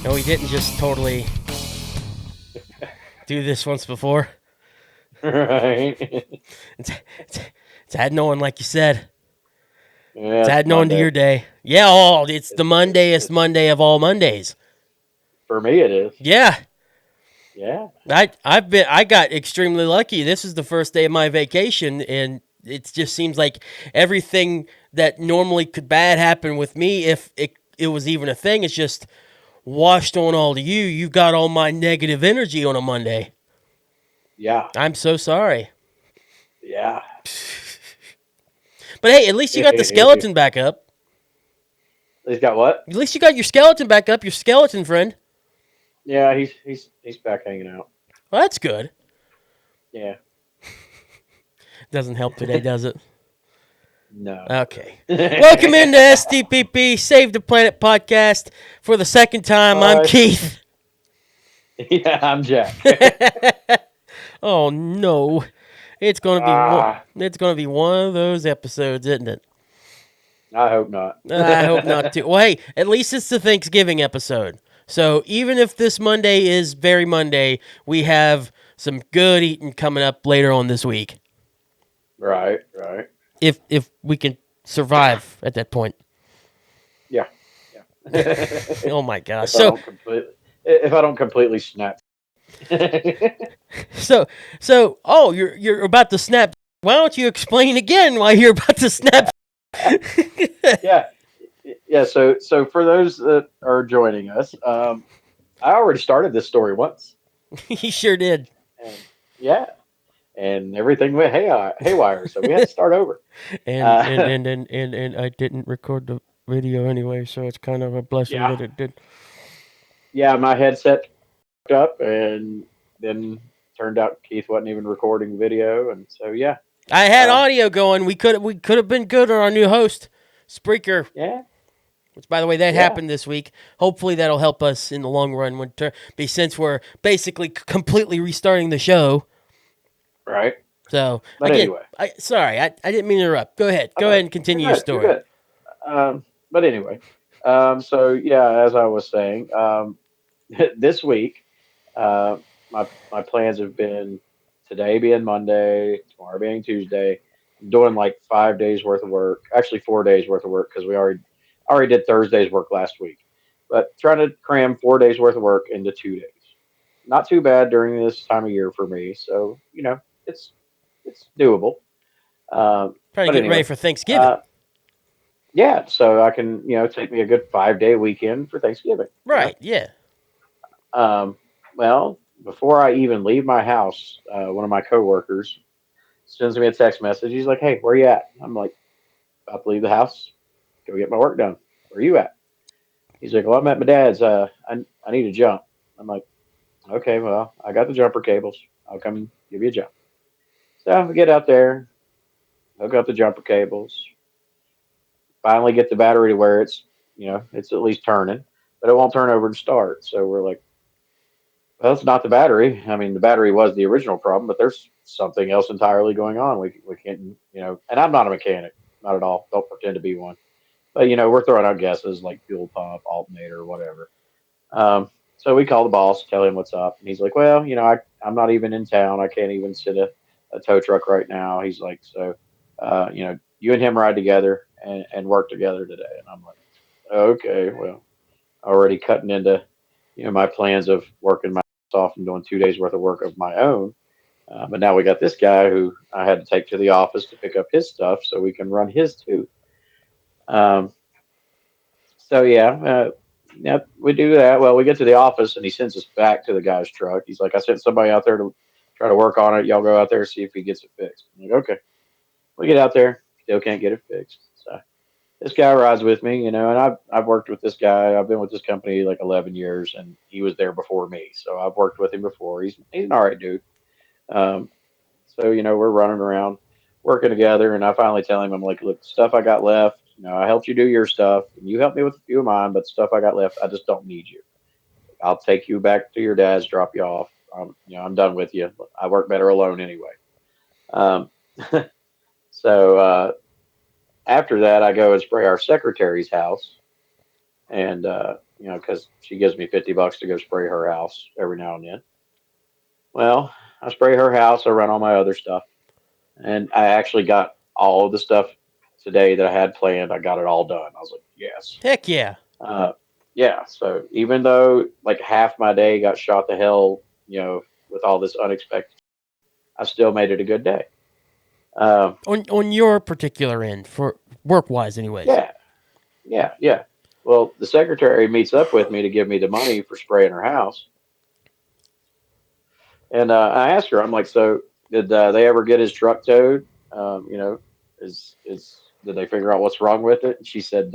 No, we didn't just totally do this once before. Right. It's, it's, it's adding on, like you said. Yeah, It's it's adding on to Monday. your day. Yeah, oh, it's the Mondayest It's Monday of all Mondays. for me. It is. Yeah, Yeah. I got extremely lucky. This is the first day of my vacation, and it just seems like everything that normally could bad happen with me, if it was even a thing, it's just washed on all to you. You got all my negative energy on a Monday. Yeah. I'm so sorry. Yeah. But hey, at least you got the skeleton back up. He's got what? At least you got your skeleton back up, your skeleton friend. Yeah, he's back hanging out. Well, that's good. Yeah. Doesn't help today, does it? No, not Okay. Welcome really. into STPP, Save the Planet podcast. For the second time, I'm Hi. Keith. Yeah, I'm Jack. Oh no. It's gonna be one. Ah, It's gonna be one of those episodes, isn't it? I hope not. I hope not too. Well, hey, at least it's the Thanksgiving episode. So even if this Monday is very Monday, we have some good eating coming up later on this week. Right, right. If we can survive at that point. Yeah, yeah. Oh my gosh. if I don't completely, if I don't completely snap. Oh, you're about to snap. Why don't you explain again why you're about to snap? Yeah, yeah. So for those that are joining us, I already started this story once, He sure did. and yeah, and everything went haywire. So we had to start over. And and Uh, and and and, and I didn't record the video anyway, so it's kind of a blessing yeah, that it did. yeah. My headset fucked up, and then turned out Keith wasn't even recording video, and so yeah, I had um, audio going. We could have been good on our new host, Spreaker. yeah, Which, by the way, that yeah. happened this week. Hopefully, that'll help us in the long run. Since we're basically completely restarting the show. Right. So But again, anyway, I didn't mean to interrupt. Go ahead. Go okay, ahead and you're continue your good. You're story. good. But anyway, so yeah, as I was saying, this week, uh, my plans have been today being Monday, tomorrow being Tuesday. I'm doing like 5 days worth of work, actually 4 days worth of work because we already did Thursday's work last week. But trying to cram 4 days worth of work into 2 days. Not too bad during this time of year for me, so it's it's doable. Trying to But get ready anyway, for Thanksgiving. uh, yeah, so I can take me a good 5 day weekend for Thanksgiving. Right. Yeah. Well, before I even leave my house, one of my coworkers sends me a text message. He's like, "Hey, where you at?" I'm like, "About to leave the house, go get my work done. Where you at?" He's like, "Well, I'm at my dad's. I need a jump." I'm like, "Okay, well, I got the jumper cables. I'll come give you a jump." So we get out there, hook up the jumper cables, finally get the battery to where it's at least turning, but it won't turn over and start. So we're like, well, it's not the battery. I mean, the battery was the original problem, but there's something else entirely going on. We can't, and I'm not a mechanic, not at all. Don't pretend to be one. But we're throwing out guesses like fuel pump, alternator, whatever. So we call the boss, tell him what's up, and he's like, "Well, I'm not even in town. I can't even sit a tow truck right now." He's like, "So, you and him ride together and work together today." And I'm like, "Okay, well, already cutting into my plans of working my ass off and doing 2 days worth of work of my own." But now we got this guy who I had to take to the office to pick up his stuff so we can run his too. Um, so yeah, we do that. Well, we get to the office and he sends us back to the guy's truck. He's like, "I sent somebody out there to try to work on it. Y'all go out there and see if he gets it fixed." I'm like, "Okay." We get out there, still can't get it fixed. So this guy rides with me, and I've worked with this guy. I've been with this company like 11 years, and he was there before me, so I've worked with him before. He's an all right dude. Um, so we're running around working together, and I finally tell him, I'm like, "Look, stuff I got left. I helped you do your stuff, and you helped me with a few of mine, but stuff I got left, I just don't need you. I'll take you back to your dad's, drop you off. I'm done with you. I work better alone anyway." Um, so after that, I go and spray our secretary's house, and because she gives me $50 to go spray her house every now and then. Well, I spray her house. I run all my other stuff, and I actually got all of the stuff today that I had planned. I got it all done. I was like, yes. Heck yeah. Uh, yeah. So even though like half my day got shot to hell, with all this unexpected, I still made it a good day. Um, On your particular end, for work wise, anyways. yeah, yeah. Well, the secretary meets up with me to give me the money for spraying her house, and I asked her, I'm like, so did they ever get his truck towed? Is did they figure out what's wrong with it? And she said,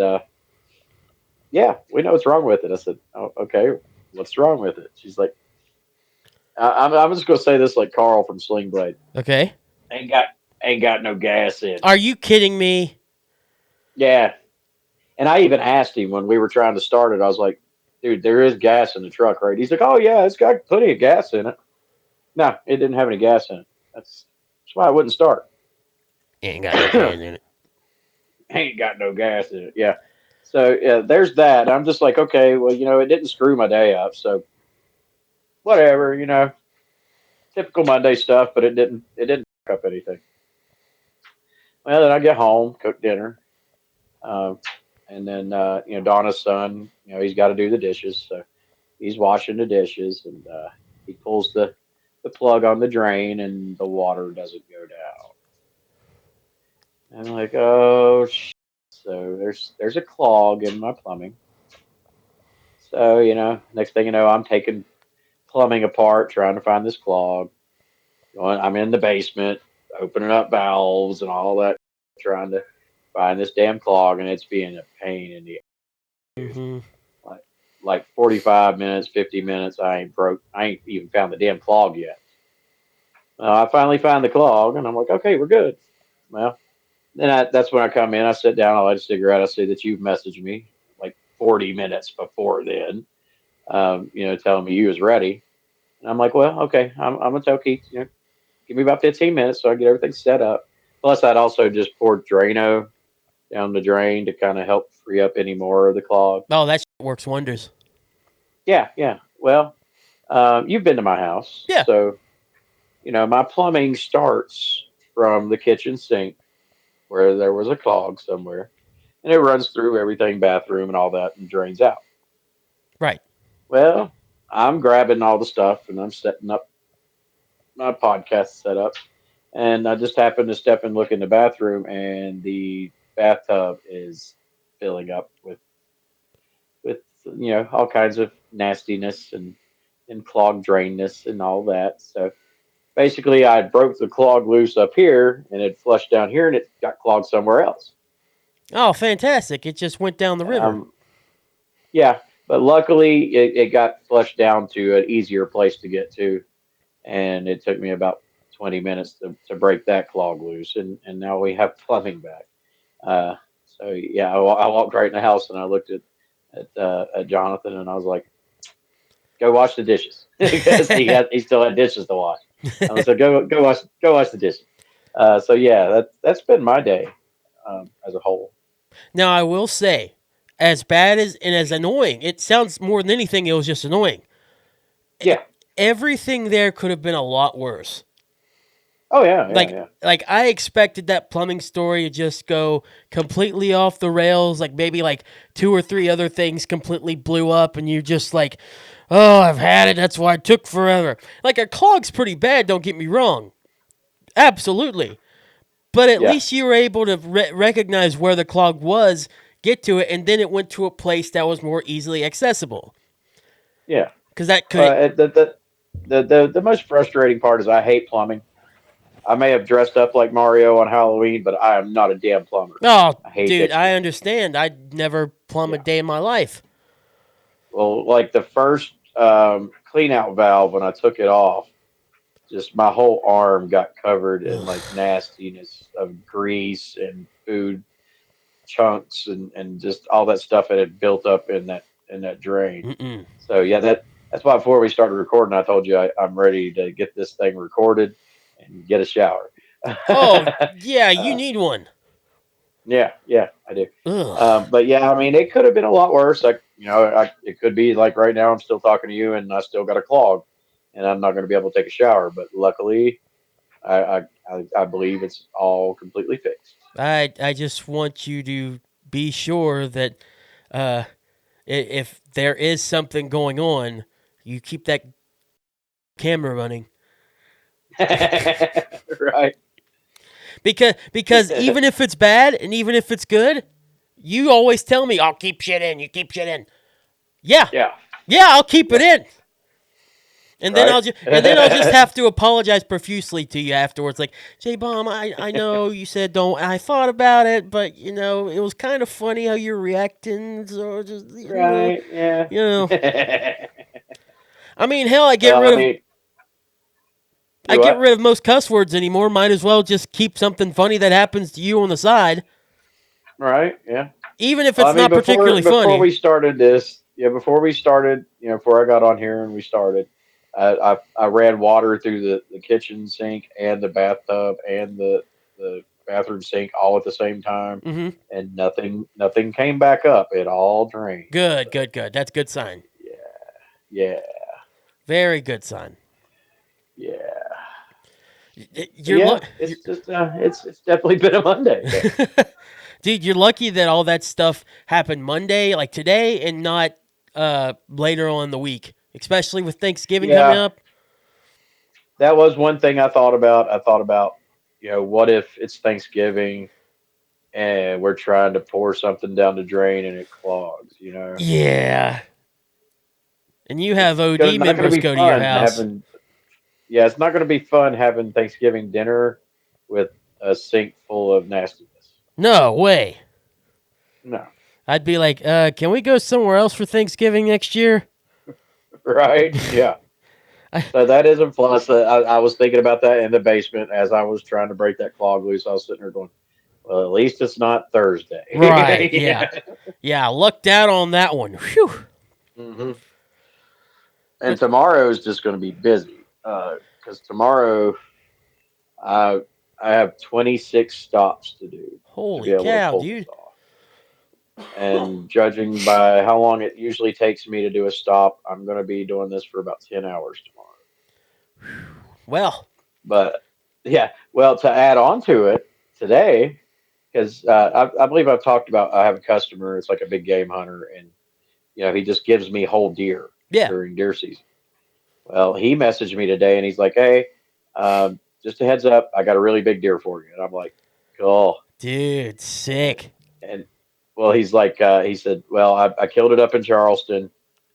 yeah, we know what's wrong with it. I said, oh, okay, what's wrong with it? She's like, I'm just gonna say this like Carl from Sling Blade. Okay. Ain't got ain't got no gas in it. Are you kidding me? Yeah, and I even asked him when we were trying to start it. I was like, dude, there is gas in the truck, right? He's like, oh yeah, it's got plenty of gas in it. No, it didn't have any gas in it. That's why I wouldn't start. Ain't got no gas in it. Ain't got no gas in it. Yeah. So yeah, there's that. I'm just like, okay, well, it didn't screw my day up, so whatever. Typical Monday stuff, but it didn't fuck up anything. Well, then I get home, cook dinner, um, and then Donna's son, he's got to do the dishes, so he's washing the dishes, and he pulls the plug on the drain, and the water doesn't go down. And I'm like, oh, so there's a clog in my plumbing. So next thing you know, I'm taking plumbing apart, trying to find this clog. I'm in the basement, opening up valves and all that, trying to find this damn clog, and it's being a pain in the dude. Mm-hmm. Like like 45 minutes, 50 minutes. I ain't even found the damn clog yet. I finally find the clog, and I'm like, okay, we're good. Well, that's when I come in. I sit down, I light a cigarette. I see that you've messaged me like 40 minutes before then, telling me you was ready. And I'm like, well, okay, I'm gonna tell Keith, give me about 15 minutes so I get everything set up. Plus, I'd also just poured Drano down the drain to kind of help free up any more of the clog. Oh, that shit works wonders. Yeah, yeah. Well, you've been to my house, Yeah. so my plumbing starts from the kitchen sink where there was a clog somewhere, and it runs through everything, bathroom and all that, and drains out. Right. Well, I'm grabbing all the stuff and I'm setting up my podcast setup, and I just happened to step and look in the bathroom, and the bathtub is filling up with all kinds of nastiness and clogged drainness and all that. So basically, I broke the clog loose up here, and it flushed down here, and it got clogged somewhere else. Oh, fantastic. It just went down the river. Um, yeah, but luckily, it got flushed down to an easier place to get to, and it took me about 20 minutes to break that clog loose, and now we have plumbing back. So yeah, I walked right in the house and I looked at Jonathan and I was like, "Go wash the dishes," because he still had dishes to wash. I was like, "Go wash the dishes." So yeah, that's been my day as a whole. Now, I will say, as bad as and as annoying, it sounds more than anything, it was just annoying. Yeah. Everything there could have been a lot worse. Oh yeah, yeah, Like, yeah, like I expected that plumbing story to just go completely off the rails. Like maybe like two or three other things completely blew up, and you just like, oh, I've had it. That's why it took forever. Like a clog's pretty bad. Don't get me wrong. Absolutely. But at yeah, least you were able to recognize where the clog was, get to it, and then it went to a place that was more easily accessible. yeah. Because that could. Uh, the most frustrating part is I hate plumbing. I may have dressed up like Mario on Halloween, but I am not a damn plumber. Oh, I hate dude, that I shit. understand. I'd never plumb a Yeah. day in my life. Well, like the first clean out valve when I took it off, just my whole arm got covered in like nastiness of grease and food chunks and just all that stuff that had built up in that drain. Mm-mm. So yeah, that's why before we started recording, I told you I'm ready to get this thing recorded and get a shower. Oh, yeah, you uh, need one. Yeah, I do. Ugh. But yeah, I mean, it could have been a lot worse. Like, it could be like right now I'm still talking to you and I still got a clog, and I'm not going to be able to take a shower. But luckily, I believe it's all completely fixed. I just want you to be sure that uh, if there is something going on, you keep that camera running. Right. Because even if it's bad and even if it's good, you always tell me, "I'll keep shit in. You keep shit in." Yeah, Yeah. yeah, I'll keep it Yeah. in. Right. And then I'll just have to apologize profusely to you afterwards. Like, J Bomb, I know you said don't. I thought about it, but it was kind of funny how you're reacting. So just Right. Yeah. you know. I mean, hell, Well, I mean, I do get what? rid of most cuss words anymore. Might as well just keep something funny that happens to you on the side, Right. Yeah. even if Well, I it's mean, not before particularly before funny. we started this, yeah, before we started, before I got on here and we started, I ran water through the kitchen sink and the bathtub and the bathroom sink all at the same time, Hmm. and nothing came back up. It all drained. Good, So good, good. That's a good sign. yeah, yeah, Very good sign. yeah. But You're, yeah, you're it's just it's definitely been a Monday. But dude. You're lucky that all that stuff happened Monday, like today, and not later on in the week. Especially with Thanksgiving coming yeah, up. that was one thing I thought about. I thought about, what if it's Thanksgiving and we're trying to pour something down the drain and it clogs. Yeah, and you have It's OD not going to members be go to your fun house. having, yeah, it's not going to be fun having Thanksgiving dinner with a sink full of nastiness. No way. No. I'd be like, can we go somewhere else for Thanksgiving next year? Right? Yeah. I, So that is a plus. I was thinking about that in the basement as I was trying to break that clog loose. I was sitting there going, well, at least it's not right, Thursday. yeah. Yeah. Yeah, lucked out on that one. Whew. Hmm. And But tomorrow is just going to be busy because tomorrow I I have 26 stops to do to be holy able to cow, pull this dude. off. And judging by how long it usually takes me to do a stop, I'm going to be doing this for about 10 hours tomorrow. Well, But yeah, well, to add on to it today, because I believe I've talked about, I have a customer, it's like a big game hunter, and he just gives me whole deer yeah. during deer season. Well, he messaged me today and he's like, hey, just a heads up, I got a really big deer for you. And I'm like, cool. Dude, And, sick. and well, he's like, he said, well, I killed it up in Charleston.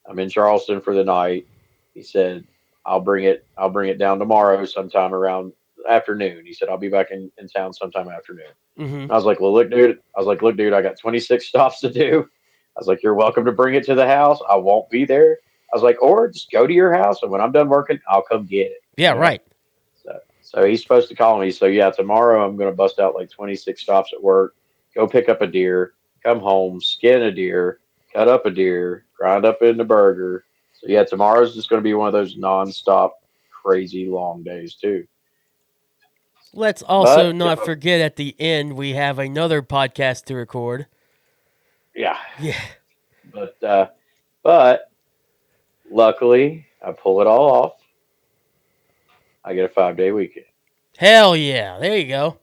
I'm in Charleston for the night. He said, I'll bring it down tomorrow sometime around afternoon. He said, I'll be back in town sometime afternoon. Hmm. I was like, well, look, dude. I was like, look, dude, I got 26 stops to do. I was like, you're welcome to bring it to the house. I won't be there. I was like, or just go to your house, and when I'm done working, I'll come get it. Yeah, right. So he's supposed to call me. So yeah, tomorrow I'm gonna bust out like 26 stops at work, go pick up a deer, come home, skin a deer, cut up a deer, grind up in the burger. So yeah, tomorrow's just gonna be one of those nonstop, crazy long days too. Let's also But if not forget at the end we have another podcast to record. yeah, Yeah. but luckily I pull it all off. I get a 5 day weekend. Hell yeah. There you go.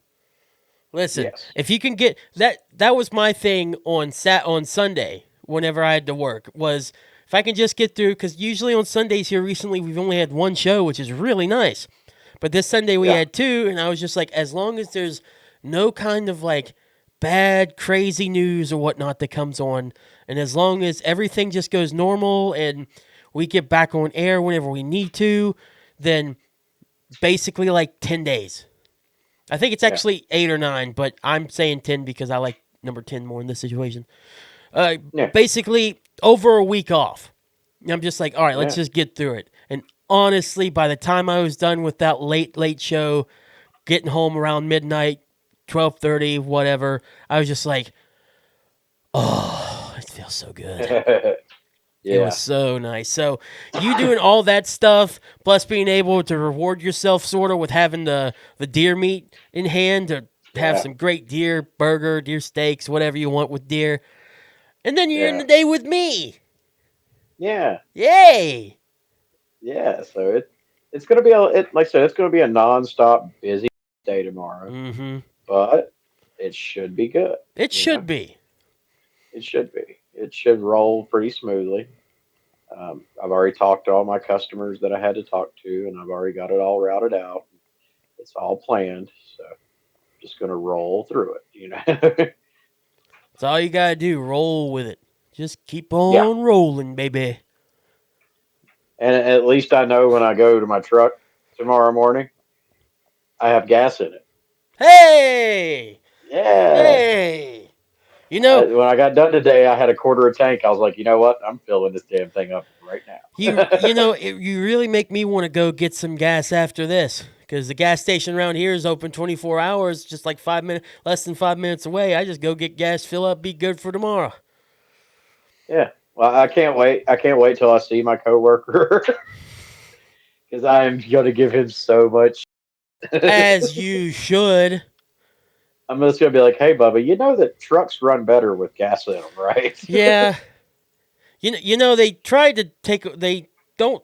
Listen, Yes. if you can get that was my thing on Sunday whenever I had to work was if I can just get through cuz usually on Sundays here recently we've only had one show which is really nice. But this Sunday we Yeah. had two and I was just like as long as there's no kind of like bad crazy news or whatnot that comes on and as long as everything just goes normal and we get back on air whenever we need to, then basically like 10 days. I think it's Yeah. actually 8 or 9, but I'm saying 10 because I like number 10 more in this situation. Yeah. Basically, over a week off. I'm just like, all right, let's Yeah. just get through it. And honestly, by the time I was done with that late show, getting home around midnight, 12:30, whatever, I was just like, oh, it feels so good. It was Yeah. so nice. So you doing all that stuff, plus being able to reward yourself sort of with having the deer meat in hand, have Yeah. some great deer burger, deer steaks, whatever you want with deer, and then you end Yeah. the day with me. Yeah. Yay! Yeah. So it's gonna be like I said, it's gonna be a nonstop busy day tomorrow, Mm-hmm. but it should be good. It You know, should be. it should be. It should roll pretty smoothly. I've already talked to all my customers that I had to talk to, and I've already got it all routed out. It's all planned, so just gonna roll through it. That's all you gotta do. Roll with it. Just keep Yeah. on rolling, baby. And at least I know when I go to my truck tomorrow morning, I have gas in it. Hey! Yeah. Hey! You know, When I got done today, I had a quarter of a tank. I was like, you know what? I'm filling this damn thing up right now. you really make me want to go get some gas after this because the gas station around here is open 24 hours, just like 5 minutes, less than 5 minutes away. I just go get gas, fill up, be good for tomorrow. Yeah. Well, I can't wait. I can't wait till I see my coworker because I am gonna give him so much. As you should. I'm just gonna be like, hey, Bubba, you know that trucks run better with gas in them, right? Yeah. They tried to they don't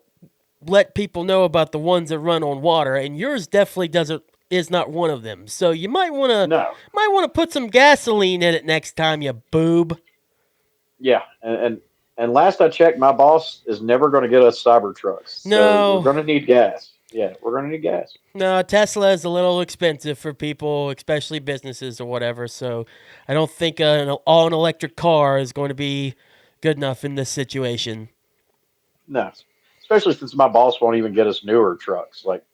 let people know about the ones that run on water, and yours definitely doesn't is not one of them. So you No. might want to put some gasoline in it next time, you boob. Yeah. And last I checked, my boss is never going to get us cyber trucks, so we're No, going to need gas. Yeah, we're going to need gas. no, Tesla is a little expensive for people, especially businesses or whatever. So I don't think an electric car is going to be good enough in this situation. No, especially since my boss won't even get us newer trucks. Like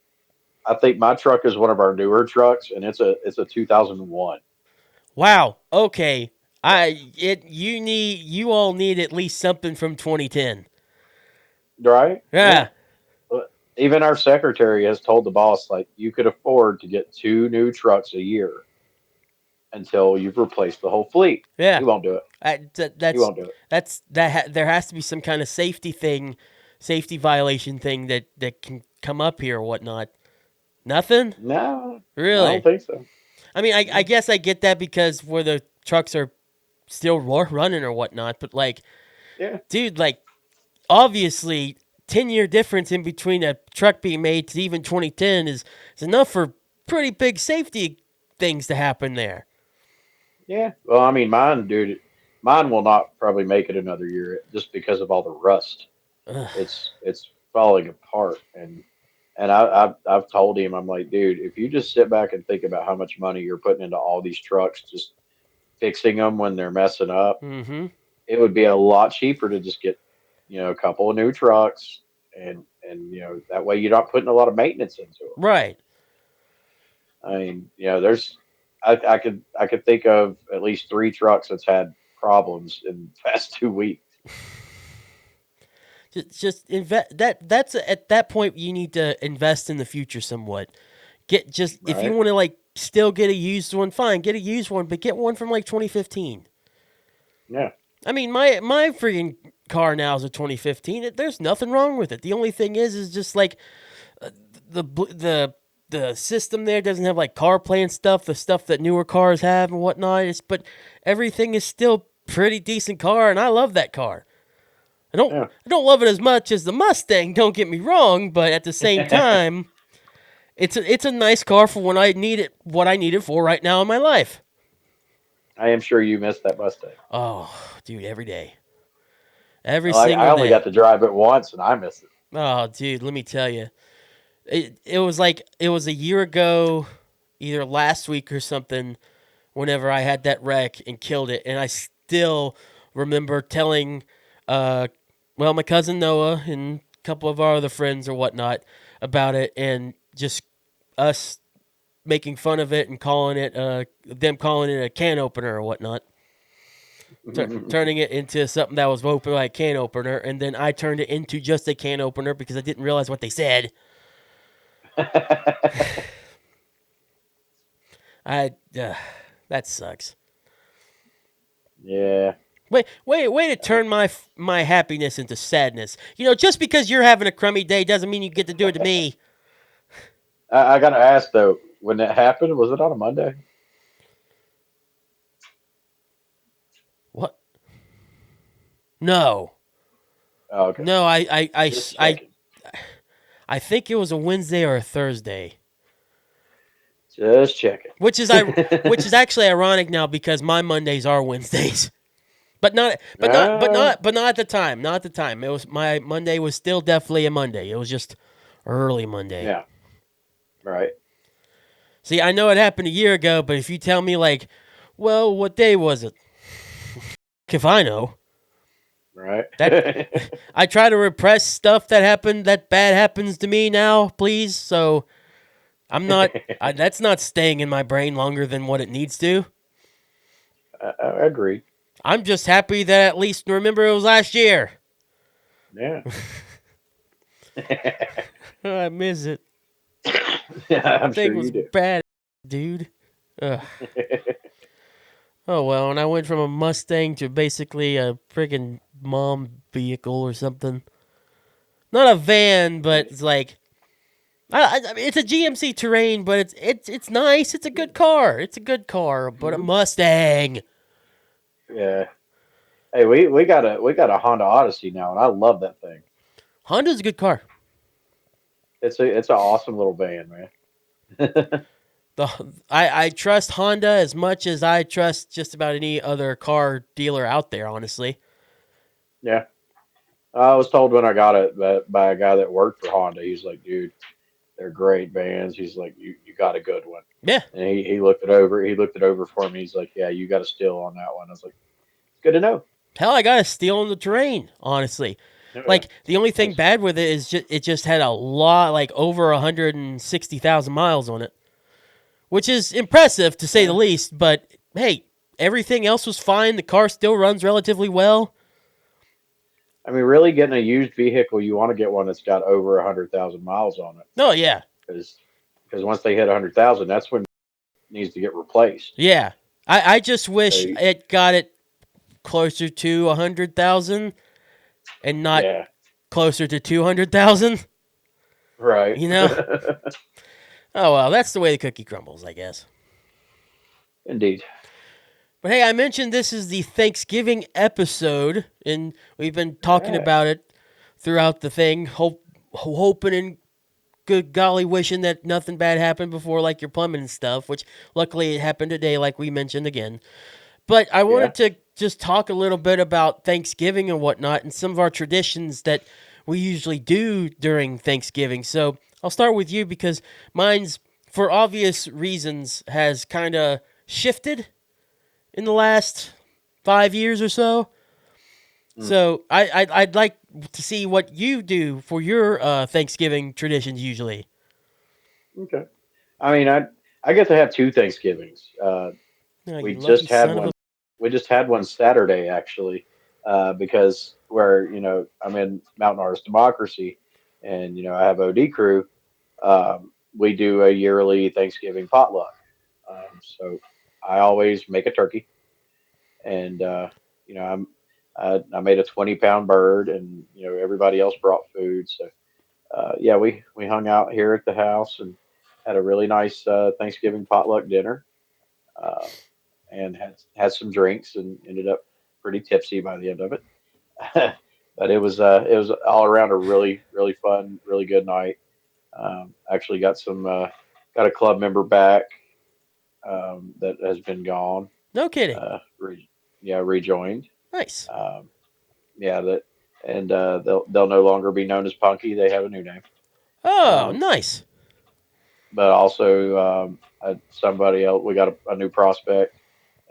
I think my truck is one of our newer trucks, and it's a 2001. Wow. Okay. Yeah. You all need at least something from 2010. Right? Yeah. Yeah. But even our secretary has told the boss like you could afford to get two new trucks a year until you've replaced the whole fleet. Yeah. He won't do it. He That's won't do it. there has to be some kind of safety violation thing that can come up here or whatnot. Nothing? No, I don't Really? think so. I mean, I No. guess I get that because where the trucks are still running or whatnot, but like, Yeah. dude, like, obviously, 10-year difference in between a truck being made to even 2010 is enough for pretty big safety things to happen there. Yeah. Well, I mean, mine, dude, mine will not probably make it another year just because of all the rust. Ugh. It's falling apart, and I've told him, I'm like, dude, if you just sit back and think about how much money you're putting into all these trucks, just fixing them when they're messing up, Mm-hmm. it would be a lot cheaper to just get, a couple of new trucks, and that way you're not putting a lot of maintenance into them. Right. I mean, I could think of at least three trucks that's had problems in the past 2 weeks. Just invest that's at that point you need to invest in the future somewhat. Get just if you Right? want to like still get a used one, fine, get a used one, but get one from like 2015. Yeah. I mean, my freaking car now is a 2015. There's nothing wrong with it. The only thing is just like uh, the system there doesn't have like CarPlay and stuff, the stuff that newer cars have and whatnot. But everything is still pretty decent car, and I love that car. Yeah. I don't love it as much as the Mustang. Don't get me wrong, but at the same time, it's a nice car for when I need it. What I need it for right now in my life. I am sure you missed that Mustang. Oh, dude, every day, every Well, I single only got day. to drive it once, and I miss it. Oh, dude, let me tell you, it was like it was a year ago, either last week or something. Whenever I had that wreck and killed it, and I still remember telling, uh, well, my cousin Noah and a couple of our other friends or whatnot about it, and just us making fun of it and calling it, them calling it a can opener or whatnot, turning it into something that was open like can opener, and then I turned it into just a can opener because I didn't realize what they said. I that sucks. Yeah. Way to turn my happiness into sadness. Just because you're having a crummy day doesn't mean you get to do it to me. I got to ask though, when that happened, was it on a Monday? No, Oh, okay. no, Just checking. I think it was a Wednesday or a Thursday, Just checking. which is I, which is actually ironic now because my Mondays are Wednesdays. uh, But not at the time. Not at the time. It was my Monday was still definitely a Monday. It was just early Monday. yeah, right. See, I know it happened a year ago, but if you tell me like, well, what day was it? If I know Right. that, I try to repress stuff that bad happens to me now, please. So I'm not. That's not staying in my brain longer than what it needs to. I agree. I'm just happy that at least remember it was last year. Yeah. I miss it. Yeah, That I'm thing sure was you do. bad, dude. Ugh. Oh well, and I went from a Mustang to basically a friggin' mom vehicle or something. Not a van, but it's like I mean, it's a GMC Terrain, but it's nice. It's a good car. It's a good car, but a Mhm. Mustang. Yeah. Hey, we got a Honda Odyssey now, and I love that thing. Honda's a good car. It's an awesome little van, man. I trust Honda as much as I trust just about any other car dealer out there. Honestly, Yeah. I was told when I got it by a guy that worked for Honda. He's like, dude, they're great vans. He's like, you got a good one. yeah. And he looked it over. He looked it over for me. He's like, yeah, you got a steal on that one. I was like, it's good to know. Hell, I got a steal on the Terrain. Honestly, Oh, yeah. like the only thing Nice. bad with it is it just had a lot, like over 160,000 miles on it, which is impressive to say the Yeah. least. But hey, everything else was fine. The car still runs relatively well. I mean, really getting a used vehicle, you want to get one that's got over 100,000 miles on it, Oh yeah, because once they hit 100,000, that's when it needs to get replaced. yeah. I just wish So it got it closer to 100,000 and not yeah, closer to 200,000. right. You know. Oh well, that's the way the cookie crumbles, I guess. Indeed. But hey, I mentioned this is the Thanksgiving episode, and we've been talking Yeah. about it throughout the thing, hoping and good golly wishing that nothing bad happened before, like your plumbing and stuff, which luckily it happened today, like we mentioned again. But I Yeah. wanted to just talk a little bit about Thanksgiving and whatnot and some of our traditions that we usually do during Thanksgiving. So I'll start with you because mine's, for obvious reasons, has kind of shifted in the last 5 years or so. Mm, So I'd like to see what you do for your Thanksgiving traditions usually. okay. I mean, I get to have two Thanksgivings. Oh, We you lucky just had son of a. one. We just had one Saturday actually, because where I'm in Mountain Artist Democracy, and I have OD crew. We do a yearly Thanksgiving potluck. So I always make a turkey, and I made a 20-pound bird, and everybody else brought food. So yeah, we hung out here at the house and had a really nice Thanksgiving potluck dinner, uh, and had some drinks and ended up pretty tipsy by the end of it. But it was all around a really fun, really good night. Actually got a club member back, that has been gone. No kidding. Uh, re, yeah, rejoined. Nice. Um, yeah, that and they'll no longer be known as Punky. They have a new name. Oh, Um, nice. but also somebody else. We got a new prospect,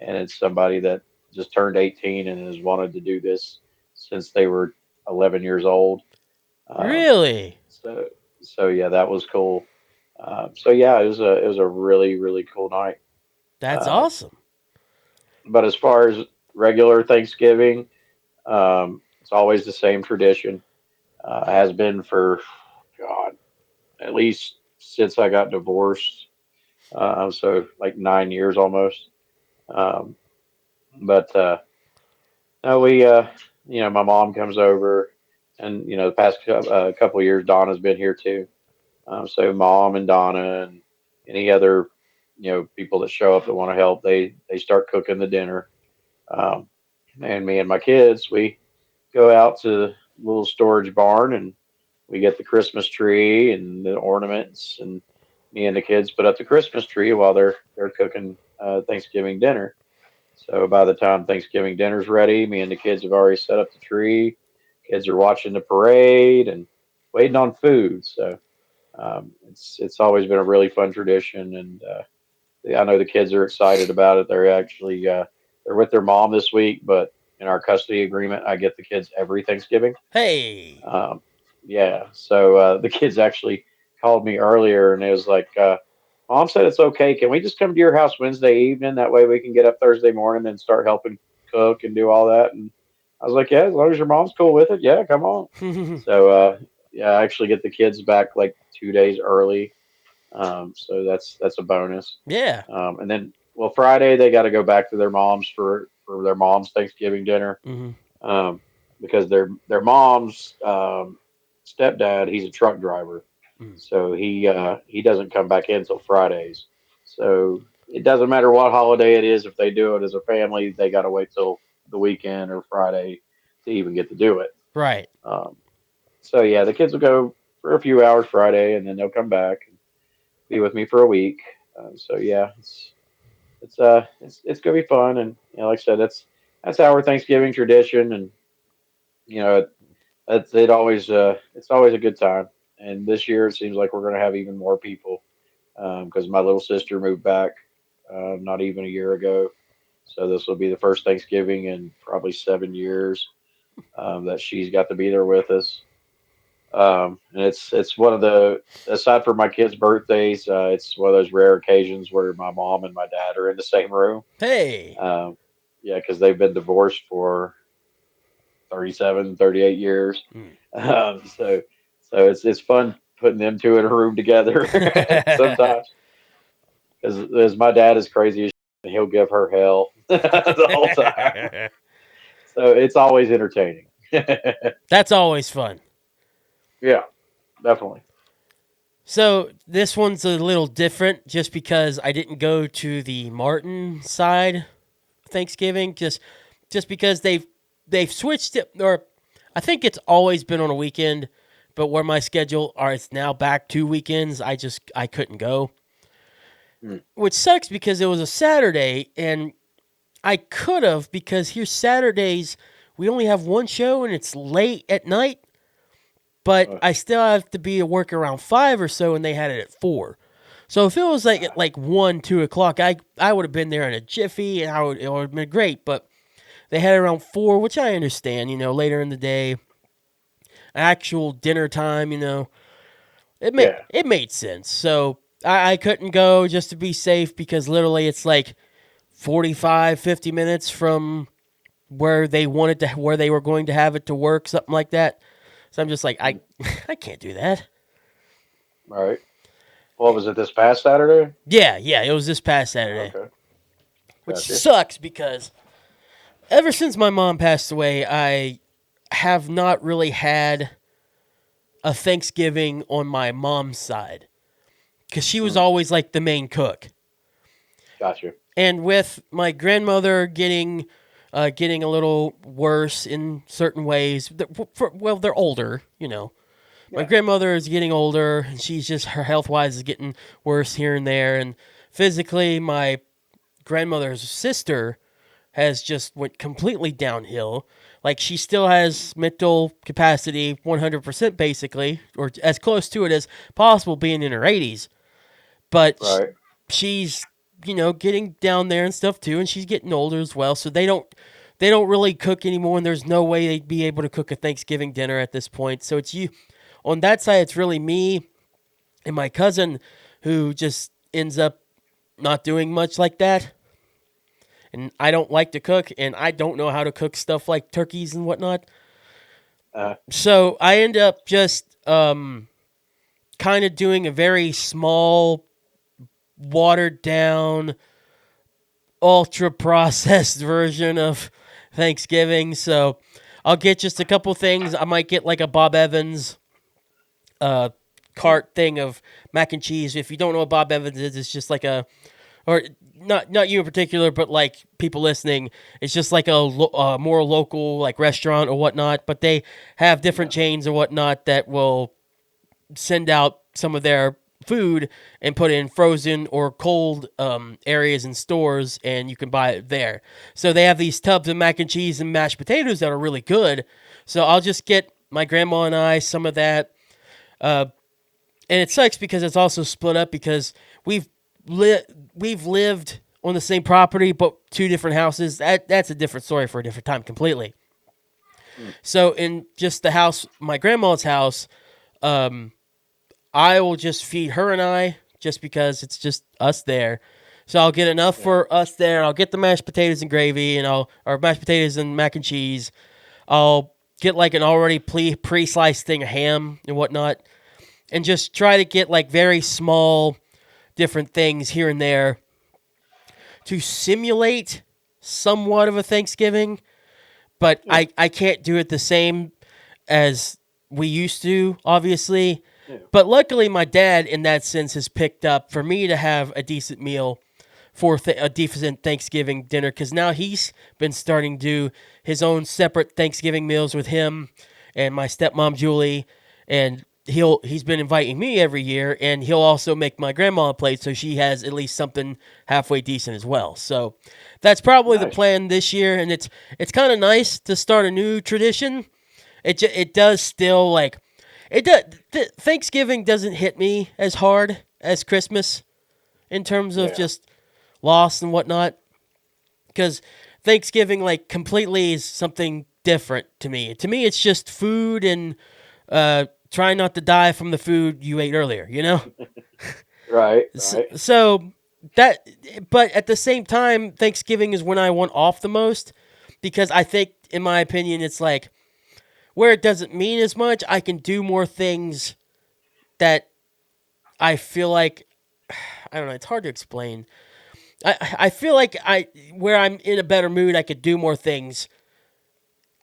and it's somebody that just turned 18 and has wanted to do this since they were 11 years old. Um, Really? so so yeah, that was cool. So yeah, it was a really cool night. That's Uh, awesome. but as far as regular Thanksgiving, it's always the same tradition. Has been for God at least since I got divorced. So like 9 years almost. Um, but no, my mom comes over, and the past couple of years, Donna's been here too. So mom and Donna and any other people that show up that want to help, they start cooking the dinner. Um, and me and my kids, go out to the little storage barn and we get the Christmas tree and the ornaments, and me and the kids put up the Christmas tree while they're cooking Thanksgiving dinner. So by the time Thanksgiving dinner's ready, me and the kids have already set up the tree. Kids are watching the parade and waiting on food. So it's always been a really fun tradition, and I know the kids are excited about it. They're with their mom this week, but in our custody agreement, I get the kids every Thanksgiving. Hey. Um, yeah, so the kids actually called me earlier, and it was like, "Mom said it's okay. Can we just come to your house Wednesday evening? That way we can get up Thursday morning and start helping cook and do all that." And I was like, "Yeah, as long as your mom's cool with it, yeah, come on." So yeah, I actually get the kids back like 2 days early, so that's a bonus. Yeah. And then, well, Friday they got to go back to their moms for their mom's Thanksgiving dinner, Hmm. um, because their mom's stepdad, he's a truck driver, so he doesn't come back in till Fridays. So it doesn't matter what holiday it is, if they do it as a family, they got to wait till the weekend or Friday to even get to do it. Right. Um, so yeah, the kids will go for a few hours Friday, and then they'll come back and be with me for a week. So yeah, it's gonna be fun, and like I said, that's our Thanksgiving tradition, and you know, it's always a good time. And this year it seems like we're going to have even more people because my little sister moved back not even a year ago. So this will be the first Thanksgiving in probably 7 years that she's got to be there with us. And it's one of the, aside from my kids' birthdays, it's one of those rare occasions where my mom and my dad are in the same room. Hey. Um, yeah, because they've been divorced for 37, 38 years. Mm. So it's fun putting them two in a room together sometimes, because as my dad is crazy as shit, he'll give her hell the whole time. So it's always entertaining. That's always fun. Yeah, definitely. So this one's a little different just because I didn't go to the Martin side Thanksgiving, just because they've switched it, or I think it's always been on a weekend, but where my schedule are, it's now back to weekends. I couldn't go, Mm. which sucks because it was a Saturday and I could have, because here Saturdays we only have one show and it's late at night, but Uh, I still have to be at work around 5 or so, and they had it at 4. So if it was like at like 1, 2 o'clock, I would have been there in a jiffy, and it would have been great. But they had it around 4, which I understand. Later in the day, actual dinner time. yeah, It made sense. So I couldn't go just to be safe, because literally it's like 45, 50 minutes from where they were going to have it to work, something like that. So I'm just like, mm. I can't do that. All right. What was it this past Saturday? Yeah, yeah, it was this past Saturday, Okay, which gotcha. sucks because ever since my mom passed away, I have not really had a Thanksgiving on my mom's side, because she was Mm, always like the main cook. gotcha. And with my grandmother getting a little worse in certain ways, well, they're older. My Yeah. grandmother is getting older, and her health wise is getting worse here and there, and physically, my grandmother's sister has just went completely downhill. Like, she still has mental capacity 100% basically, or as close to it as possible, being in her 80s. But Right. she's getting down there and stuff too, and she's getting older as well. So they don't really cook anymore, and there's no way they'd be able to cook a Thanksgiving dinner at this point. So it's you on that side. It's really me and my cousin who just ends up not doing much like that. And I don't like to cook, and I don't know how to cook stuff like turkeys and whatnot. Uh, So I end up just kind of doing a very small, watered down, ultra processed version of Thanksgiving. So I'll get just a couple things. I might get like a Bob Evans uh, mm, cart thing of mac and cheese. If you don't know what Bob Evans is, it's just like or not you in particular, but like people listening, it's just like a more local like restaurant or whatnot. But they have different Yeah. chains or whatnot that will send out some of their food and put it in frozen or cold areas in stores, and you can buy it there. So they have these tubs of mac and cheese and mashed potatoes that are really good. So I'll just get my grandma and I some of that. Uh, and it sucks because it's also split up because we've li- we've lived on the same property but two different houses. That's a different story for a different time completely. Mm. So in just the house, my grandma's house, um, I will just feed her and I just because it's just us there. So I'll get enough Yeah. for us there. I'll get the mashed potatoes and gravy, and I'll or mashed potatoes and mac and cheese. I'll get like an already pre sliced thing of ham and whatnot, and just try to get like very small different things here and there to simulate somewhat of a Thanksgiving, but Yeah. I can't do it the same as we used to, obviously. Yeah. But luckily, my dad, in that sense, has picked up for me to have a decent meal for a decent Thanksgiving dinner because now he's been starting to do his own separate Thanksgiving meals with him and my stepmom Julie, and he's been inviting me every year, and he'll also make my grandma a plate so she has at least something halfway decent as well. So that's probably the Nice. plan this year, and it's kind of nice to start a new tradition. It does still like it does. Thanksgiving doesn't hit me as hard as Christmas in terms of Yeah. just loss and whatnot, because Thanksgiving like completely is something different to me. To me, it's just food and trying not to die from the food you ate earlier. You know, Right. so, Right. so that. But at the same time, Thanksgiving is when I want off the most because I think, in my opinion, it's like where it doesn't mean as much. I can do more things that I feel like I don't know. It's hard to explain. I feel like I where I'm in a better mood, I could do more things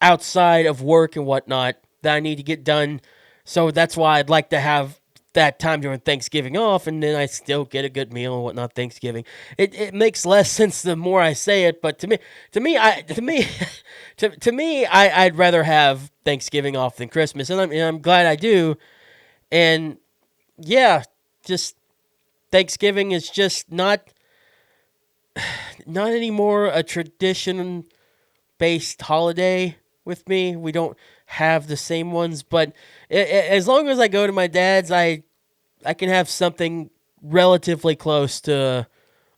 outside of work and whatnot that I need to get done. So that's why I'd like to have that time during Thanksgiving off, and then I still get a good meal and whatnot. Thanksgiving, it makes less sense the more I say it, but to me, I'd rather have Thanksgiving off than Christmas, and I'm glad I do. And yeah, just Thanksgiving is just not anymore a tradition based holiday with me. We don't have the same ones, but as long as I go to my dad's, I can have something relatively close to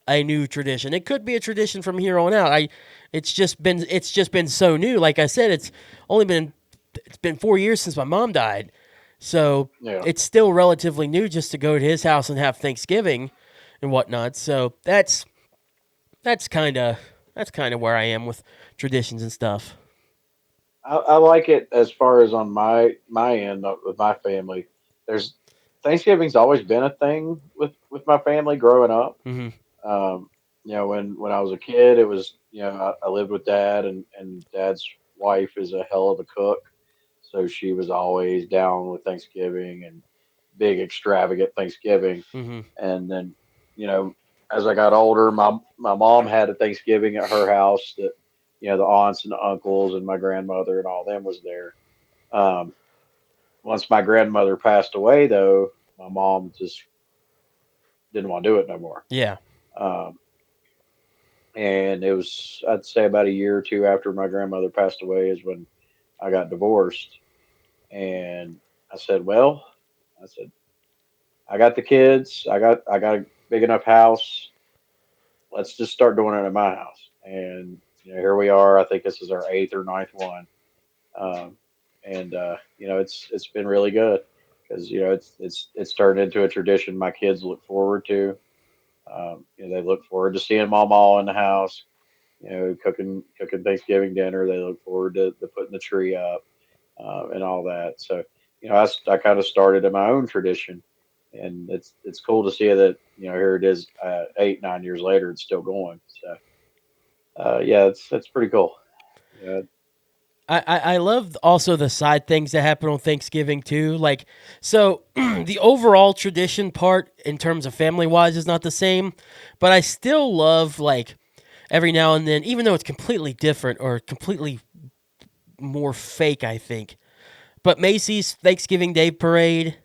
a new tradition. It could be a tradition from here on out. I it's just been so new. Like I said, only been it's been 4 years since my mom died, so Yeah. it's still relatively new just to go to his house and have Thanksgiving and whatnot. So that's kind of where I am with traditions and stuff. I like it as far as on my end with my family. There's Thanksgiving's always been a thing with my family growing up. Hmm. Um, when I was a kid, it was I lived with dad, and dad's wife is a hell of a cook, so she was always down with Thanksgiving and big extravagant Thanksgiving. Hmm. And then you know as I got older, my mom had a Thanksgiving at her house that the aunts and the uncles and my grandmother and all them was there. Um, Once my grandmother passed away, though, my mom just didn't want to do it no more. Yeah. Um, and it was, I'd say, about a year or two after my grandmother passed away is when I got divorced. And I said, well, I said, I got the kids, I got a big enough house. Let's just start doing it at my house. And here we are. I think this is our eighth or ninth one. Um, and it's been really good because it's turned into a tradition my kids look forward to. They look forward to seeing Mama in the house. Cooking Thanksgiving dinner. They look forward to putting the tree up and all that. So I kind of started in my own tradition, and it's cool to see that here it is 8 9 years later, it's still going. So yeah, it's pretty cool. Yeah, I love also the side things that happen on Thanksgiving too. Like, so the overall tradition part in terms of family wise is not the same, but I still love like every now and then, even though it's completely different or completely more fake, I think. But Macy's Thanksgiving Day Parade,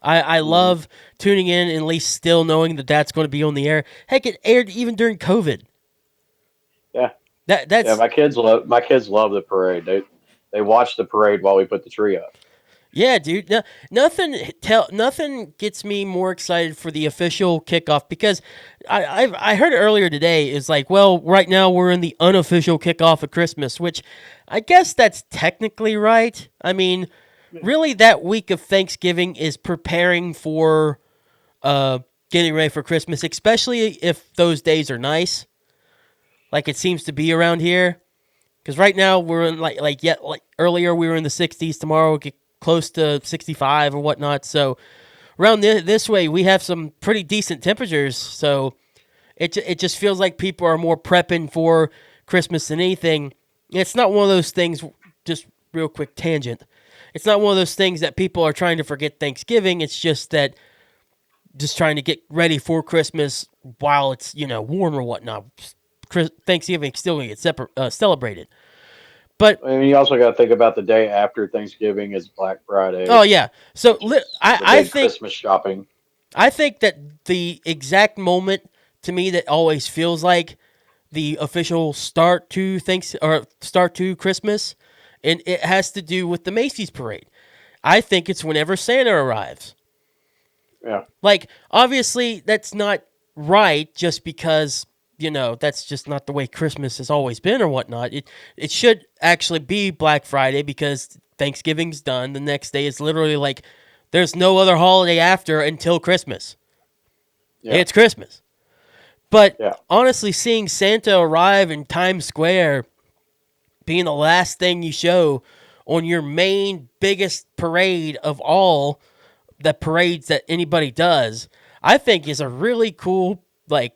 I Hmm. love tuning in and at least still knowing that that's going to be on the air. Heck, it aired even during COVID. Yeah, yeah. That's My kids love the parade. They watch the parade while we put the tree up. Yeah, dude. No, nothing gets me more excited for the official kickoff because I heard earlier today is like, well, right now we're in the unofficial kickoff of Christmas, which I guess that's technically right. I mean, Yeah. really, that week of Thanksgiving is preparing for uh getting ready for Christmas, especially if those days are nice, like it seems to be around here. Because right now we're in like earlier we were in the 60s. Tomorrow we'll get close to 65 or whatnot. So around this way we have some pretty decent temperatures. So it just feels like people are more prepping for Christmas than anything. It's not one of those things. Just real quick tangent. It's not one of those things that people are trying to forget Thanksgiving. It's just that just trying to get ready for Christmas while it's warm or whatnot. Thanksgiving still gonna get celebrated. But I mean, you also got to think about the day after Thanksgiving is Black oh Friday, yeah, so which is I the I big think Christmas shopping. I think that the exact moment to me that always feels like the official start to thanks or start to Christmas, and it has to do with the Macy's parade. I think it's whenever Santa arrives. Yeah, Like, obviously, that's not right just because, that's just not the way Christmas has always been or whatnot. It should actually be Black Friday because Thanksgiving's done. The next day is literally like there's no other holiday after until Christmas. yeah, It's Christmas. But yeah, honestly, seeing Santa arrive in Times Square being the last thing you show on your main biggest parade of all the parades that anybody does, I think is a really cool like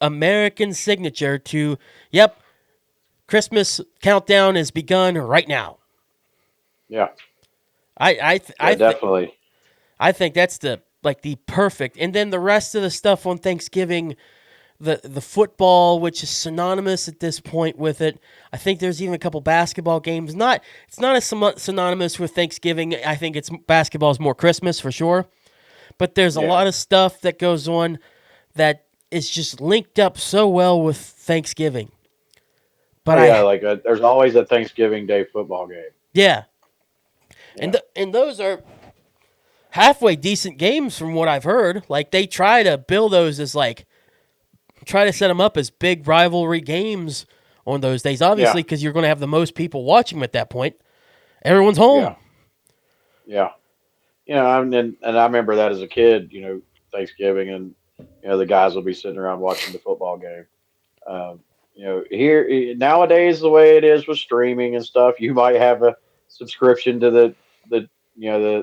American signature to yep, Christmas countdown has begun right now. yeah, I I th- yeah. I think Definitely. I think that's the perfect. And then the rest of the stuff on Thanksgiving, the football, which is synonymous at this point with it. I think there's even a couple basketball games. Not it's not as synonymous with Thanksgiving. I think it's basketball is more Christmas for sure. But there's a Yeah. lot of stuff that goes on that is just linked up so well with Thanksgiving. Oh But yeah. Like there's always a Thanksgiving Day football game. yeah, and Yeah. and those are halfway decent games from what I've heard. Like they try to build those as like try to set them up as big rivalry games on those days. Yeah. Obviously, because you're going to have the most people watching them at that point. Everyone's Yeah. home. Yeah. And I remember that as a kid. Thanksgiving, and the guys will be sitting around watching the football game. Um, here nowadays, the way it is with streaming and stuff, you might have a subscription to the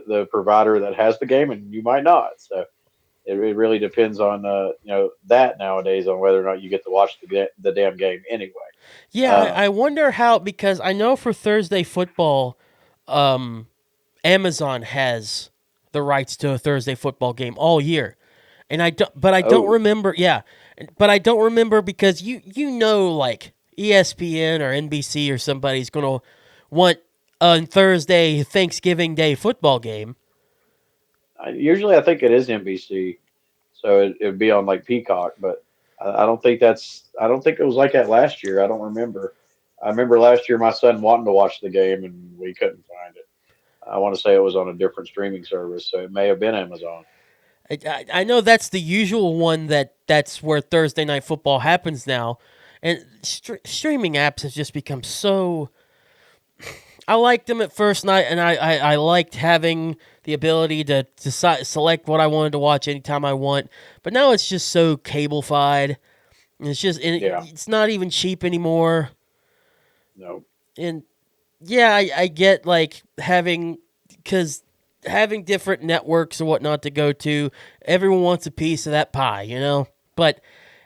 the provider that has the game, and you might not. So it really depends on that nowadays on whether or not you get to watch the damn game anyway. Yeah, Um, I wonder how because I know for Thursday football, um, Amazon has the rights to a Thursday football game all year, and I don't oh, remember. Yeah, but I don't remember because like ESPN or NBC or somebody's gonna want a Thursday Thanksgiving Day football game. usually I think it is NBC, so it'd be on like Peacock, but I don't think I don't think it was like that last year. I don't remember. I remember last year my son wanting to watch the game and we couldn't find it. I want to say it was on a different streaming service, so it may have been Amazon. I know that's the usual one that's where Thursday night football happens now, and streaming apps have just become so I liked them at first night, and I liked having the ability to select what I wanted to watch anytime I want. But now it's just so cableified. And Yeah, it's not even cheap anymore. no, And yeah, I get like because having different networks and whatnot to go to, everyone wants a piece of that pie. But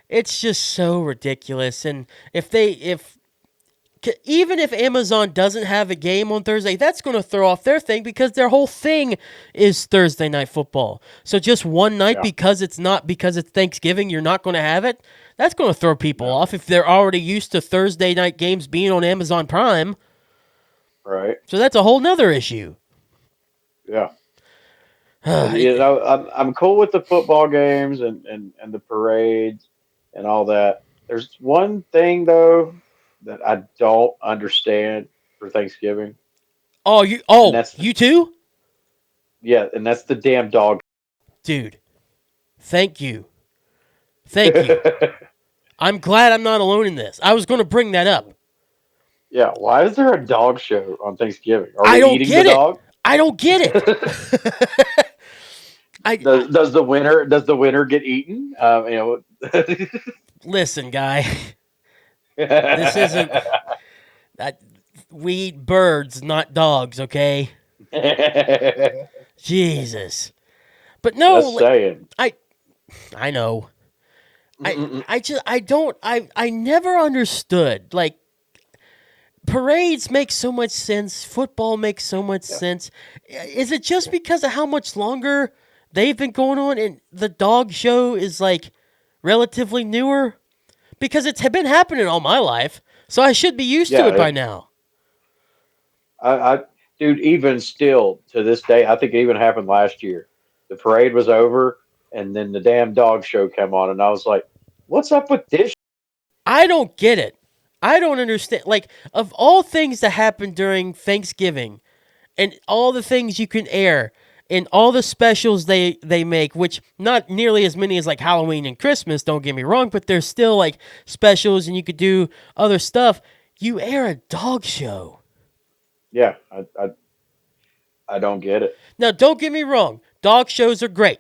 it's just so ridiculous. And if even if Amazon doesn't have a game on Thursday, that's going to throw off their thing because their whole thing is Thursday night football. So just one night Yeah. because it's Thanksgiving, you're not going to have it. That's going to throw people No. off if they're already used to Thursday night games being on Amazon Prime. Right. So that's a whole nother issue. Yeah. But I'm cool with the football games and the parades and all that. There's one thing though that I don't understand for Thanksgiving, and that's You too, and that's the damn dog. dude. Thank you, thank you. I'm glad I'm not alone in this. I was going to bring that up. Yeah, why is there a dog show on Thanksgiving? Are I we don't eating the get it. dog? I don't get it. I Does the winner get eaten? listen, guy. This isn't. I, we eat birds, not dogs. Okay. Jesus. But no, Just saying. I I know. I Mm-mm-mm. I just I don't I never understood like parades make so much sense, football makes so much Yeah, sense. Is it just because of how much longer they've been going on and the dog show is like relatively newer? Because it's been happening all my life, so I should be used to yeah. it by now. Dude, even still to this day, I think it even happened last year. The parade was over, and then the damn dog show came on, and I was like, "What's up with this?" I don't get it. I don't understand. Like, of all things that happen during Thanksgiving and all the things you can air and all the specials they make, which not nearly as many as like Halloween and Christmas, don't get me wrong, but there's still like specials and you could do other stuff. You air a dog show. Yeah, I don't get it. Now, don't get me wrong, dog shows are great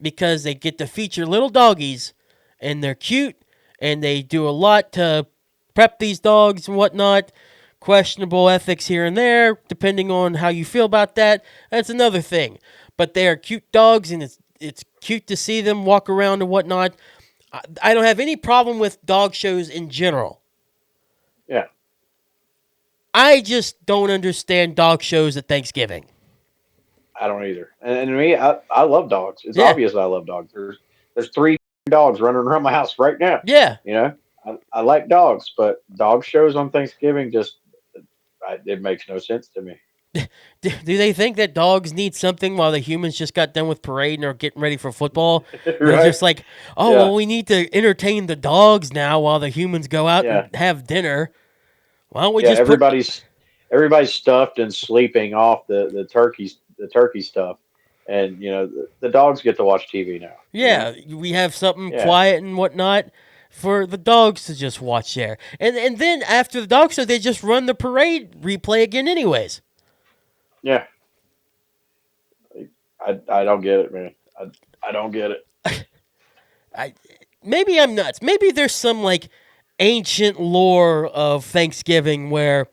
because they get to feature little doggies and they're cute and they do a lot to prep these dogs and whatnot. Questionable ethics here and there, depending on how you feel about that. That's another thing. But they are cute dogs and it's cute to see them walk around and whatnot. I don't have any problem with dog shows in general. Yeah, I just don't understand dog shows at Thanksgiving. I don't either. And to me, I love dogs. It's Yeah, obvious I love dogs. There's three dogs running around my house right now. yeah. You know, I like dogs, but dog shows on Thanksgiving just it makes no sense to me. Do they think that dogs need something while the humans just got done with parade and are getting ready for football? They're Right? just like, oh, Yeah, well, we need to entertain the dogs now while the humans go out and yeah, have dinner. Why don't we yeah. just put. Everybody's stuffed and sleeping off the turkey stuff, and the dogs get to watch TV now. Yeah, we have something Yeah, quiet and whatnot for the dogs to just watch there. And then after the dog show, they just run the parade replay again, anyways. yeah. I don't get it, man. I don't get it. I maybe I'm nuts. Maybe there's some like ancient lore of Thanksgiving where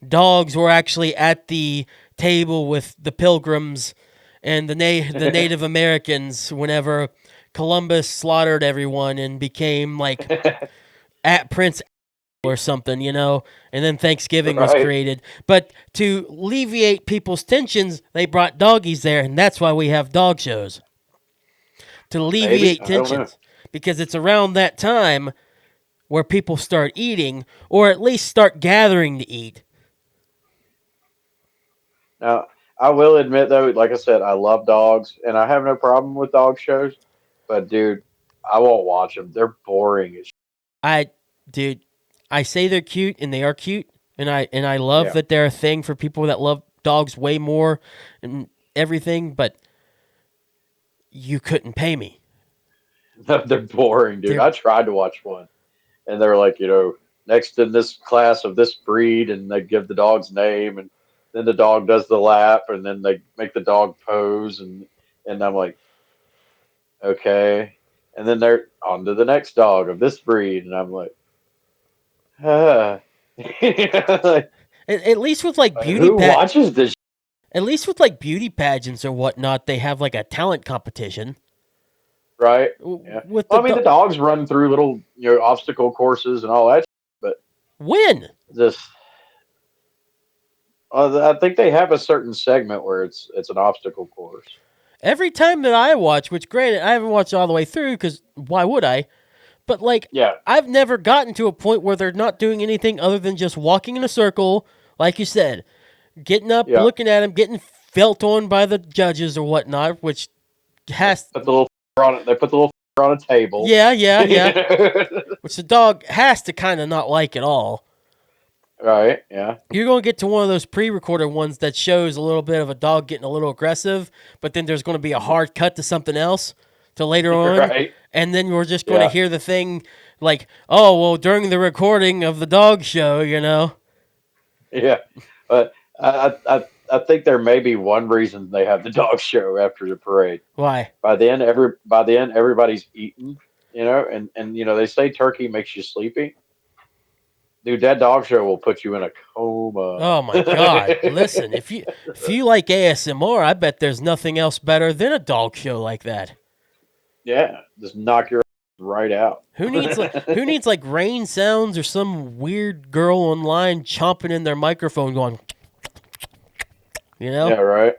dogs were actually at the table with the pilgrims and the Native Americans whenever Columbus slaughtered everyone and became like at Prince or something, and then Thanksgiving was Right? created. But to alleviate people's tensions, they brought doggies there, and that's why we have dog shows to Maybe alleviate I don't know. tensions because it's around that time where people start eating or at least start gathering to eat. Now, I will admit though, like I said, I love dogs, and I have no problem with dog shows. But dude, I won't watch them. They're boring as. I, dude, I say they're cute and they are cute, and I love Yeah, that they're a thing for people that love dogs way more and everything. But you couldn't pay me. they're boring, dude. They're I tried to watch one, and they're like, next in this class of this breed, and they give the dog's name, and then the dog does the lap, and then they make the dog pose, and I'm like, okay, and then they're on to the next dog of this breed, and I'm like, ah. Like, at least with like who watches this? at least with like beauty pageants or whatnot, they have like a talent competition. Right? Yeah. With the Well, I mean, the dogs run through little, obstacle courses and all that, but win. just I think they have a certain segment where it's an obstacle course. Every time that I watch, which granted I haven't watched all the way through because why would I? But like Yeah, I've never gotten to a point where they're not doing anything other than just walking in a circle, like you said, getting up, yeah. looking at him, getting felt on by the judges or whatnot, which They has put the little on it. They put the little on a table. yeah, which the dog has to kind of not like at all. Right. Yeah. You're going to get to one of those pre-recorded ones that shows a little bit of a dog getting a little aggressive, but then there's going to be a hard cut to something else to later on, Right. and then we're just going to Yeah. hear the thing like, "Oh, well, during the recording of the dog show, you know." Yeah. But I think there may be one reason they have the dog show after the parade. Why? By the end everybody's eaten, and they say turkey makes you sleepy. Dude, that dog show will put you in a coma. Oh my god. Listen, if you like ASMR, I bet there's nothing else better than a dog show like that. Yeah, just knock your right out. Who needs like rain sounds or some weird girl online chomping in their microphone going, you know? Yeah, right.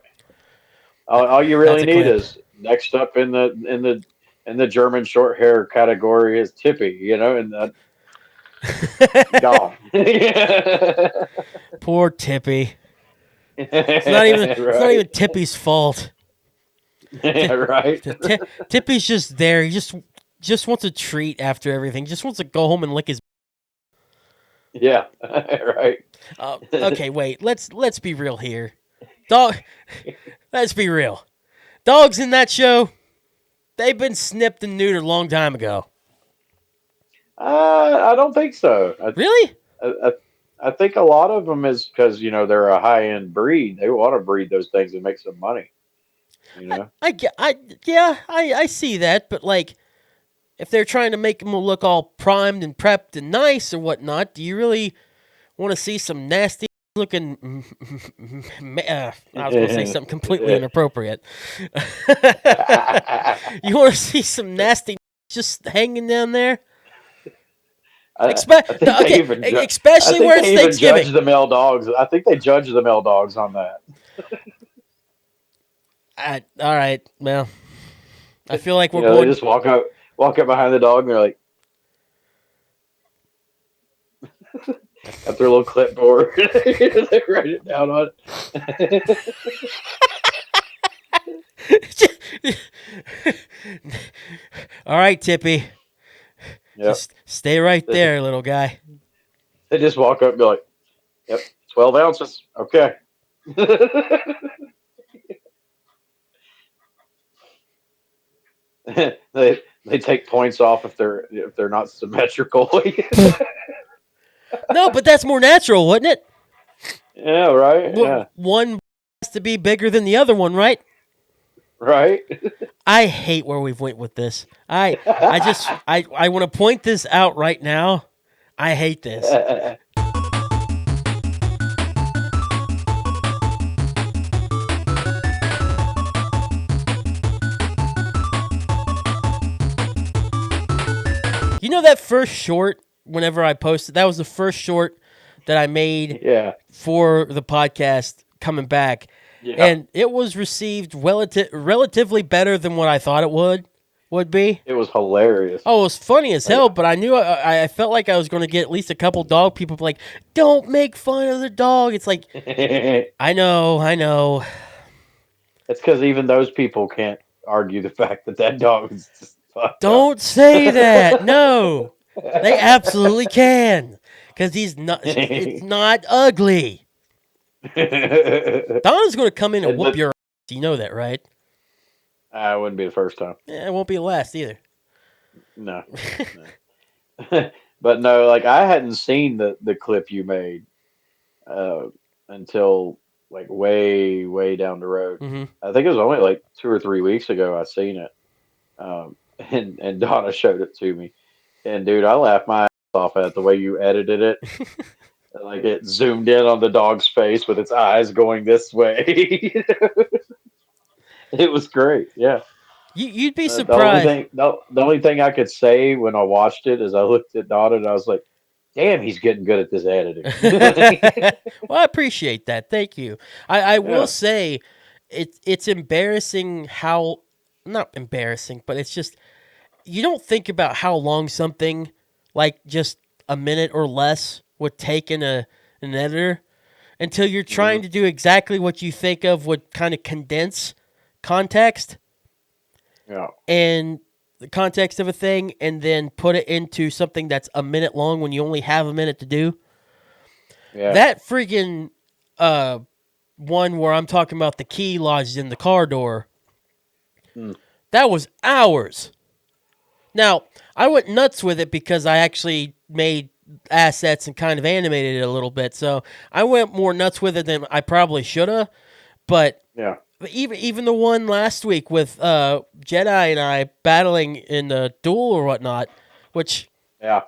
All you That's really a need clip. is next up in the German short hair category is Tippy, and gone. Poor Tippy. It's not Right. even Tippy's fault. Ti- Right. Tippy's just there. He just wants a treat after everything. Just wants to go home and lick his. Yeah. Right. Okay, wait. Let's be real here. Dog. Let's be real. Dogs in that show, they've been snipped and neutered a long time ago. I don't think so. Really? I, I think a lot of them is because they're a high end breed. They want to breed those things and make some money. You know. Yeah, I see that, but like, if they're trying to make them look all primed and prepped and nice or whatnot, do you really want to see some nasty looking? I was going to say something completely inappropriate. You want to see some nasty just hanging down there? I think they Okay, even I especially think where it's they even judge Thanksgiving. the male dogs. I think they judge the male dogs on that. All right, well, I feel like we're They going. just walk up behind the dog, and they're like, got their little clipboard. They write it down on it. All right, Tippy, Yep. just stay right They there, little guy. they just walk up and be like, "Yep, 12 ounces. Okay." they take points off if they're not symmetrical. No, but that's more natural, wouldn't it? Yeah. Right. Yeah. One has to be bigger than the other one, right? Right. I hate where we've went with this. I want to point this out right now. I hate this. You know that first short whenever I posted, that was the first short that I made Yeah. for the podcast coming back. Yeah. And it was received relatively better than what I thought it would be. It was hilarious. Oh, it was funny as Like, hell, but I knew I felt like I was going to get at least a couple dog people like, "Don't make fun of the dog." It's like, it's I know. because even those people can't argue the fact that dog is just fucked up. Don't say that. No, they absolutely can, because he's not. It's not ugly. Donna's going to come in and whoop But your ass. You know that, right? it wouldn't be the first time. It won't be the last either. No. No. But no, like I hadn't seen the clip you made uh, until like way way down the road. Hmm. I think it was only like 2 or 3 weeks ago I seen it, and Donna showed it to me, and dude, I laughed my ass off at the way you edited it. Like it zoomed in on the dog's face with its eyes going this way. It was great. Yeah. You'd be The only surprised. thing, the only thing I could say when I watched it is I looked at Donna and I was like, damn, he's getting good at this editing. Well, I appreciate that. Thank you. I will Yeah, say it's embarrassing how not embarrassing, but it's just you don't think about how long something like just a minute or less would take in an editor until you're hmm trying to do exactly what you think of would kind of condense context yeah, and the context of a thing and then put it into something that's a minute long when you only have a minute to do. yeah. That freaking uh one where I'm talking about the key lodged in the car door, Mm, that was hours. Now, I went nuts with it because I actually made assets and kind of animated it a little bit. So I went more nuts with it than I probably should have. But yeah, even the one last week with Jedi and I battling in the duel or whatnot, which yeah,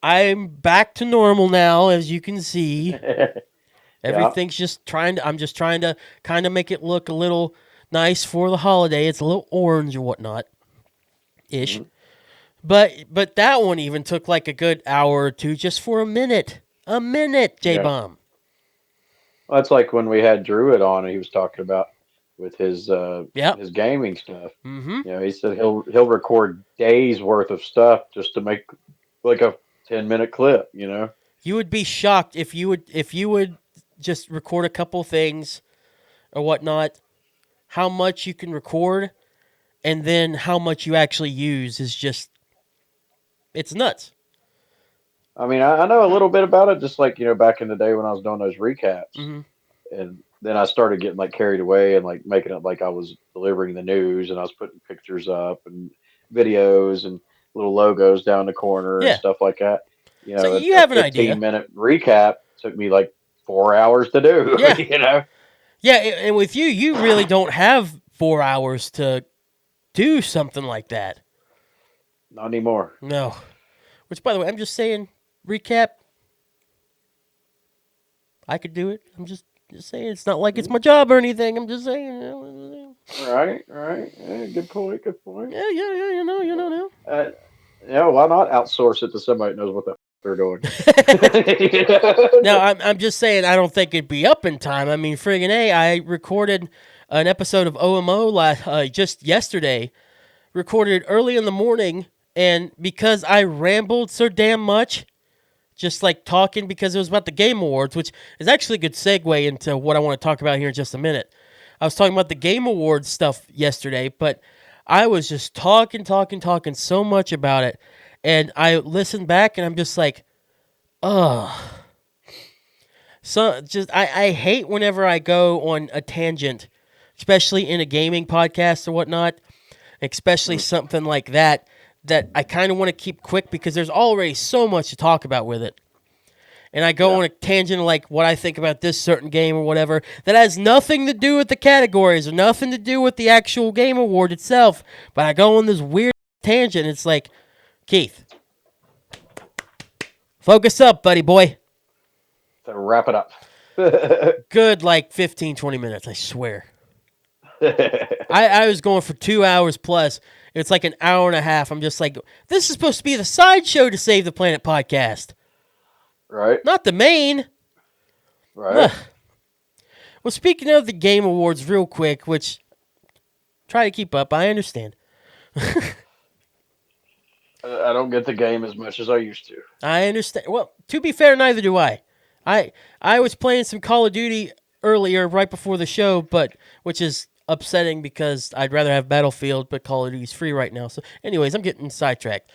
I'm back to normal now, as you can see. yeah. Everything's just trying to. I'm just trying to kind of make it look a little nice for the holiday. It's a little orange or whatnot ish. hmm But that one even took like a good hour or two just for a minute. A minute, J Yeah. Bomb. Well, that's like when we had Druid on, and he was talking about with Yep. his gaming stuff. Mm-hmm. You know, he said he'll record days worth of stuff just to make like a 10-minute clip. You know. You would be shocked if you would just record a couple things or whatnot. How much you can record, and then how much you actually use is just it's nuts. I mean, I know a little bit about it, just like back in the day when I was doing those recaps, Mm-hmm. and then I started getting like carried away and like making it like I was delivering the news, and I was putting pictures up and videos and little logos down the corner and Yeah. stuff like that. So you A have an 15 idea. minute recap took me like 4 hours to do. Yeah. You know, Yeah, and with you, you really don't have 4 hours to do something like that. not anymore. No. Which, by the way, I'm just saying, recap. I could do it. I'm just saying. It's not like it's Hmm. my job or anything. I'm just saying. You know, Right, right. Yeah, good point. Good point. yeah, yeah, yeah. You know now. Uh, yeah, why not outsource it to somebody that knows what they're doing? Now, I'm just saying. I don't think it'd be up in time. I mean, friggin' a. I recorded an episode of OMO just yesterday. Recorded it early in the morning, and because I rambled so damn much, just like talking because it was about the Game Awards, which is actually a good segue into what I want to talk about here in just a minute. I was talking about the Game Awards stuff yesterday, but I was just talking so much about it. And I listened back and I'm just like, ugh. So just I hate whenever I go on a tangent, especially in a gaming podcast or whatnot, especially something like that I kind of want to keep quick because there's already so much to talk about with it. And I go Yeah. on a tangent of like what I think about this certain game or whatever that has nothing to do with the categories or nothing to do with the actual game award itself. But I go on this weird tangent. It's like, Keith, focus up, buddy boy. To wrap it up. Good, like 15, 20 minutes, I swear. I was going for 2 hours plus. It's like an hour and a half. I'm just like, this is supposed to be the sideshow to Save the Planet podcast, Right, not the main. right. Ugh. Well, speaking of the Game Awards, real quick, which try to keep up, I understand. I don't get the game as much as I used to. I understand. Well, to be fair, neither do I. I I was playing some Call of Duty earlier, right before the show, but which is upsetting because I'd rather have Battlefield, but Call of Duty's free right now. So, anyways, I'm getting sidetracked.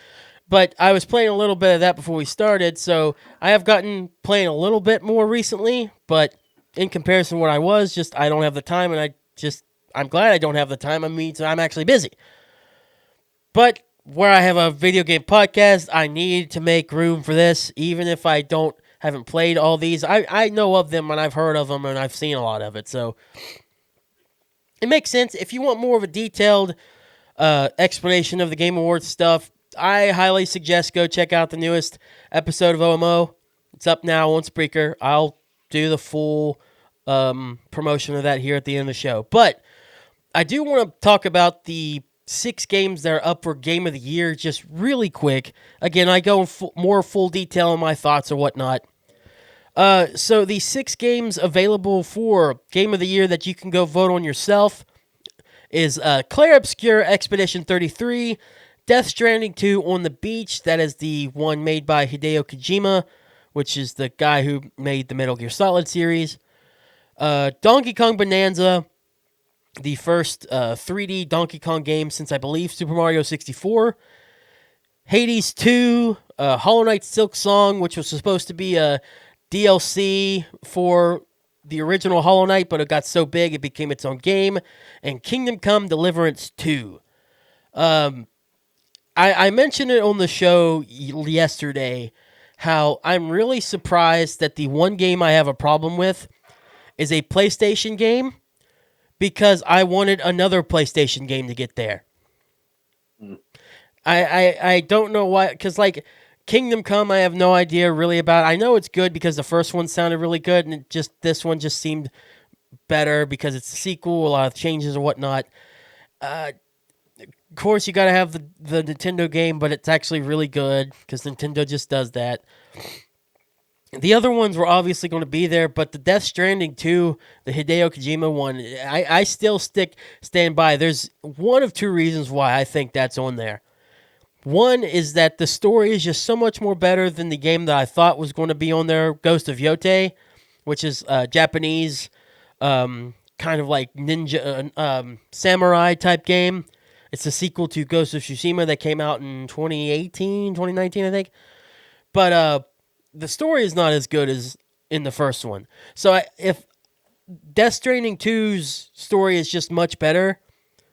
But I was playing a little bit of that before we started, so I have gotten playing a little bit more recently. But in comparison to what I was, just I don't have the time, and I'm glad I don't have the time. I mean, so I'm actually busy. But where I have a video game podcast, I need to make room for this, even if I haven't played all these. I know of them and I've heard of them and I've seen a lot of it, so it makes sense. If you want more of a detailed explanation of the Game Awards stuff, I highly suggest go check out the newest episode of OMO. It's up now on Spreaker. I'll do the full promotion of that here at the end of the show. But I do want to talk about the 6 games that are up for Game of the Year, just really quick. Again, I go in more full detail on my thoughts or whatnot. So the 6 games available for Game of the Year that you can go vote on yourself is Clair Obscur Expedition 33, Death Stranding 2 On the Beach, that is the one made by Hideo Kojima, which is the guy who made the Metal Gear Solid series. Donkey Kong Bonanza, the first 3D Donkey Kong game since I believe Super Mario 64. Hades 2, Hollow Knight Silk Song, which was supposed to be a DLC for the original Hollow Knight, but it got so big it became its own game. And Kingdom Come Deliverance 2. I mentioned it on the show yesterday how I'm really surprised that the one game I have a problem with is a PlayStation game because I wanted another PlayStation game to get there. Mm. I don't know why, because like Kingdom Come, I have no idea really about. I know it's good because the first one sounded really good, and this one just seemed better because it's a sequel, a lot of changes and whatnot. Of course, you got to have the Nintendo game, but it's actually really good because Nintendo just does that. The other ones were obviously going to be there, but the Death Stranding 2, the Hideo Kojima one, I still stand by. There's one of two reasons why I think that's on there. One is that the story is just so much more better than the game that I thought was going to be on there, Ghost of Yotei, which is a Japanese kind of like ninja samurai type game. It's a sequel to Ghost of Tsushima that came out in 2019, I think. But the story is not as good as in the first one. So if Death Stranding 2's story is just much better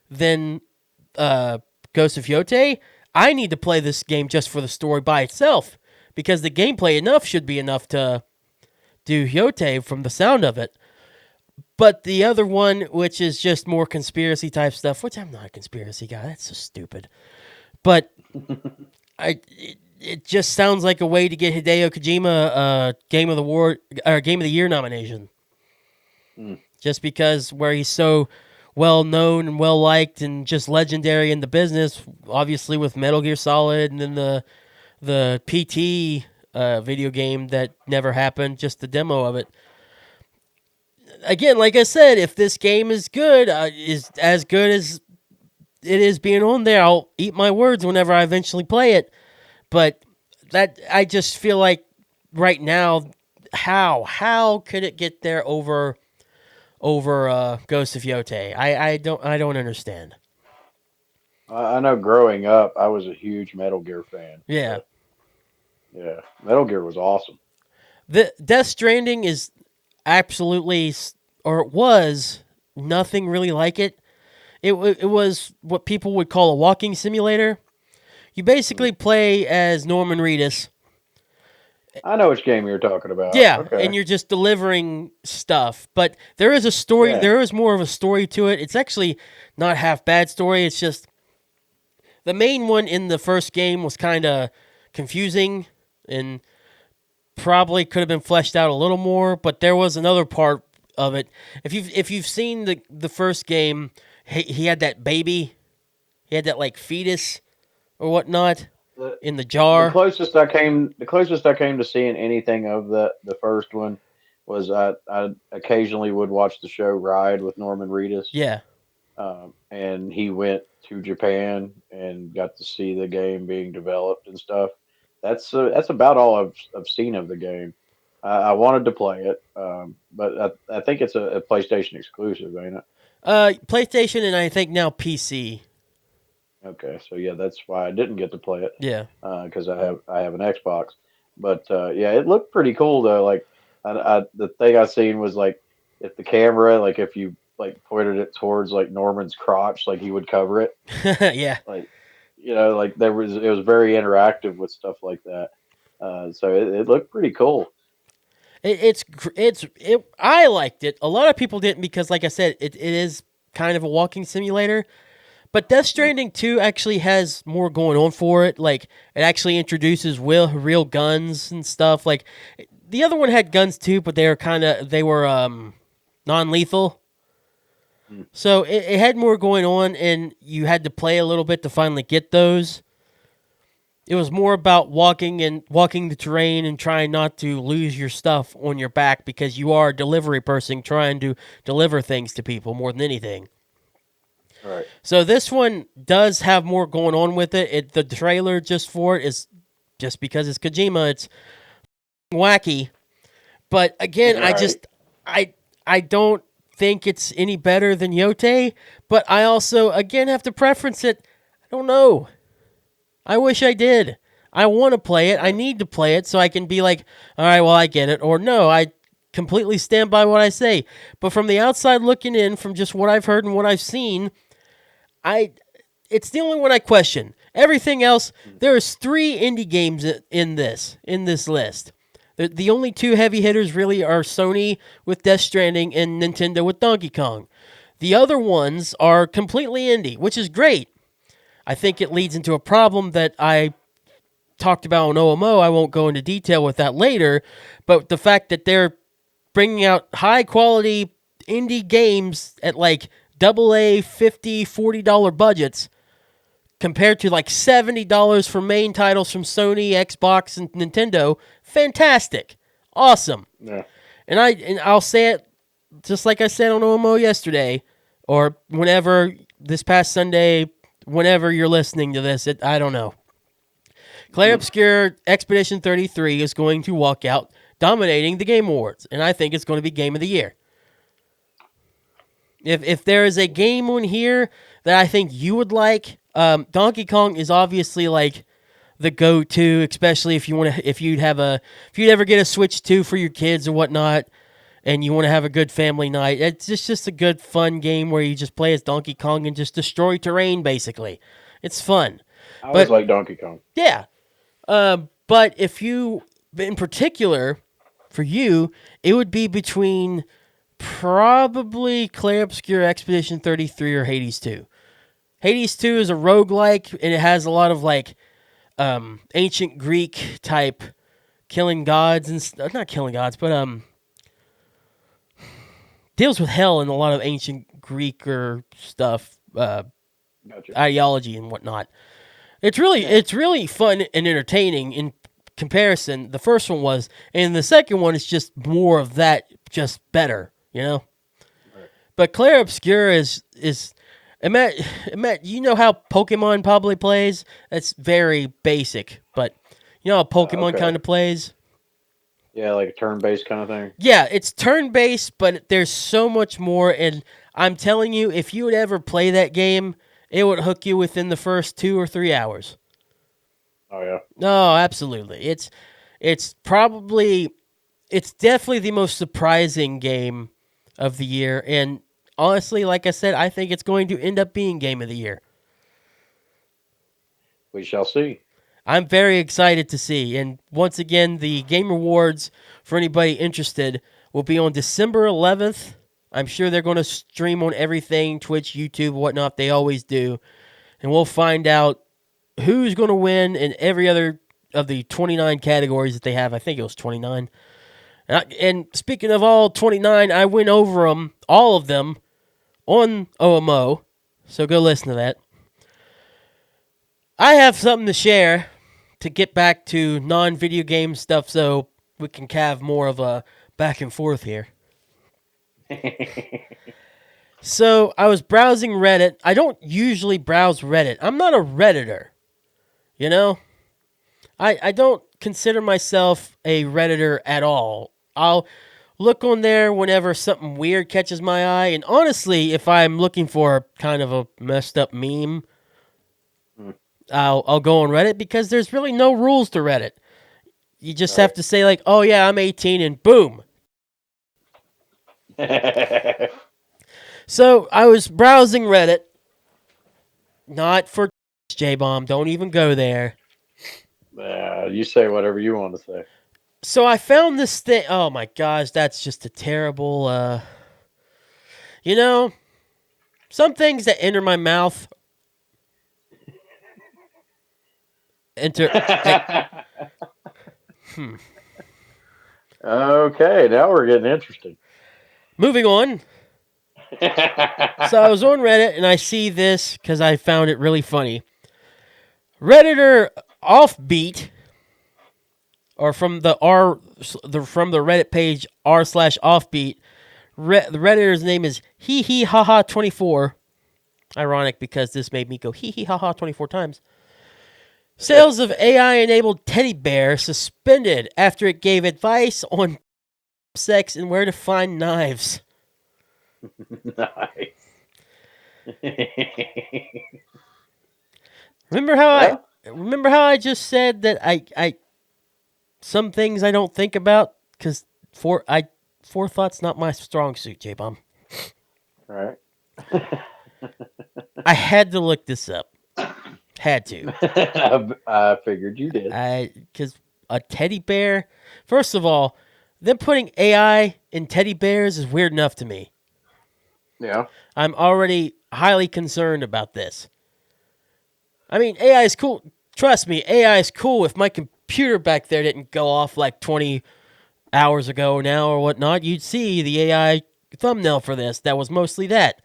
than Ghost of Yotei, I need to play this game just for the story by itself because the gameplay should be enough to do Yotei from the sound of it. But the other one, which is just more conspiracy type stuff, which I'm not a conspiracy guy, that's so stupid. But it just sounds like a way to get Hideo Kojima a Game of the Year nomination. Mm. Just because where he's so well known and well liked and just legendary in the business, obviously with Metal Gear Solid and then the PT video game that never happened, just the demo of it. Again, like I said, if this game is good, is as good as it is being on there, I'll eat my words whenever I eventually play it. But that I just feel like right now, how could it get there over Ghost of Yotei? I don't understand. I know growing up, I was a huge Metal Gear fan. Yeah, But yeah, Metal Gear was awesome. the Death Stranding is absolutely, or it was nothing really like it. It was what people would call a walking simulator. You basically play as Norman Reedus. I know which game you're talking about. Yeah, and Okay. you're just delivering stuff. But there is a story. Yeah. There is more of a story to it. It's actually not half bad story. It's just the main one in the first game was kind of confusing and probably could have been fleshed out a little more. But there was another part of it. If you've seen the first game, he had that baby. He had that like fetus or whatnot The, in the the jar. closest I came to seeing anything of the first one was I occasionally would watch the show Ride with Norman Reedus, Yeah. and he went to Japan and got to see the game being developed and stuff. That's about all I've seen of the game. I wanted to play it, but I think it's a PlayStation exclusive, ain't it? PlayStation and I think now PC. Okay, so yeah, that's why I didn't get to play it Yeah. because I have an Xbox. But yeah, it looked pretty cool though. Like the thing I seen was like if the camera, like if you like pointed it towards like Norman's crotch, like he would cover it. Yeah. Like like it was very interactive with stuff like that. So it looked pretty cool. I liked it. A lot of people didn't because, like I said, it is kind of a walking simulator. But Death Mm. Stranding 2 actually has more going on for it. Like, it actually introduces real guns and stuff. Like, the other one had guns too, but they were non lethal. Mm. So it had more going on, and you had to play a little bit to finally get those. It was more about walking the terrain and trying not to lose your stuff on your back because you are a delivery person trying to deliver things to people more than anything. All right. So this one does have more going on with it. The trailer just for it is just because it's Kojima, it's wacky. But again, All right. I I don't think it's any better than Yote, but I also again have to preference it. I don't know. I wish I did. I want to play it. I Right. need to play it so I can be like, all right, well, I get it. Or no, I completely stand by what I say. But from the outside looking in, from just what I've heard and what I've seen, I it's the only one I question. Everything else, Mm. there's 3 indie games in this list. The only 2 heavy hitters really are Sony with Death Stranding and Nintendo with Donkey Kong. The other ones are completely indie, which is great. I think it leads into a problem that I talked about on OMO. I won't go into detail with that later, but the fact that they're bringing out high quality indie games at like AA, $50, $40 budgets compared to like $70 for main titles from Sony, Xbox, and Nintendo. Fantastic. Awesome. Yeah. And I'll say it just like I said on OMO yesterday, or whenever this past Sunday, whenever you're listening to this, I don't know. Clair Mm. Obscure Expedition 33 is going to walk out dominating the Game Awards, and I think it's going to be Game of the Year. If there is a game on here that I think you would like, Donkey Kong is obviously like the go-to, especially if you'd ever get a Switch 2 for your kids or whatnot, and you want to have a good family night. It's just a good fun game where you just play as Donkey Kong and just destroy terrain. Basically, it's fun. I always But like Donkey Kong. yeah, but if you, in particular, for you, it would be between probably Clair Obscure Expedition 33 or Hades 2. Hades 2 is a roguelike, and it has a lot of like ancient Greek type killing gods and not killing gods, but deals with hell and a lot of ancient Greek or stuff, Gotcha. ideology and whatnot. Yeah. It's really fun and entertaining in comparison. The first one was, and the second one is just more of that, just better, you know. Right. But Clair Obscure is Matt, you know how Pokemon probably plays? That's very basic, but you know how Pokemon Okay. kind of plays? Yeah, like a turn-based kind of thing. Yeah, it's turn based, but there's so much more. And I'm telling you, if you would ever play that game, it would hook you within the first 2 or 3 hours. Oh yeah. No, absolutely. It's probably it's definitely the most surprising game of the year, and honestly, like I said, I think it's going to end up being game of the year. We shall see. I'm very excited to see. And once again, the Game Awards, for anybody interested, will be on December 11th. I'm sure they're going to stream on everything Twitch, YouTube, whatnot. They always do. And we'll find out who's going to win in every other of the 29 categories that they have. I think it was 29. And speaking of all 29, I went over them, all of them, on OMO. So go listen to that. I have something to share to get back to non-video game stuff so we can have more of a back and forth here. So I was browsing Reddit. I don't usually browse Reddit. I'm not a Redditor, you know? I don't consider myself a Redditor at all. I'll look on there whenever something weird catches my eye. And honestly, if I'm looking for kind of a messed up meme, Hmm. I'll go on Reddit because there's really no rules to Reddit. You just have Right. to say like, "Oh yeah, I'm 18," and boom. So I was browsing Reddit, not for J Bomb. Don't even go there. You say whatever you want to say. So I found this thing. Oh my gosh, that's just a terrible. You know, some things that enter my mouth enter. Like, hmm. Okay, now we're getting interesting. Moving on. So I was on Reddit and I see this because I found it really funny. Redditor Offbeat, or from the Reddit page r/offbeat. The Redditor's name is hee hee haha 24. Ironic because this made me go hee hee haha 24 times. Sales of AI enabled teddy bear suspended after it gave advice on sex and where to find knives. Nice. Remember how Well, I just said that I some things I don't think about because forethought's not my strong suit, J Bomb. right. I had to look this up. Had to. I figured you did. Because a teddy bear. First of all, them putting AI in teddy bears is weird enough to me. Yeah. I'm already highly concerned about this. I mean, AI is cool. Trust me, AI is cool. If my computer back there didn't go off like 20 hours ago now or whatnot, you'd see the AI thumbnail for this. That was mostly that.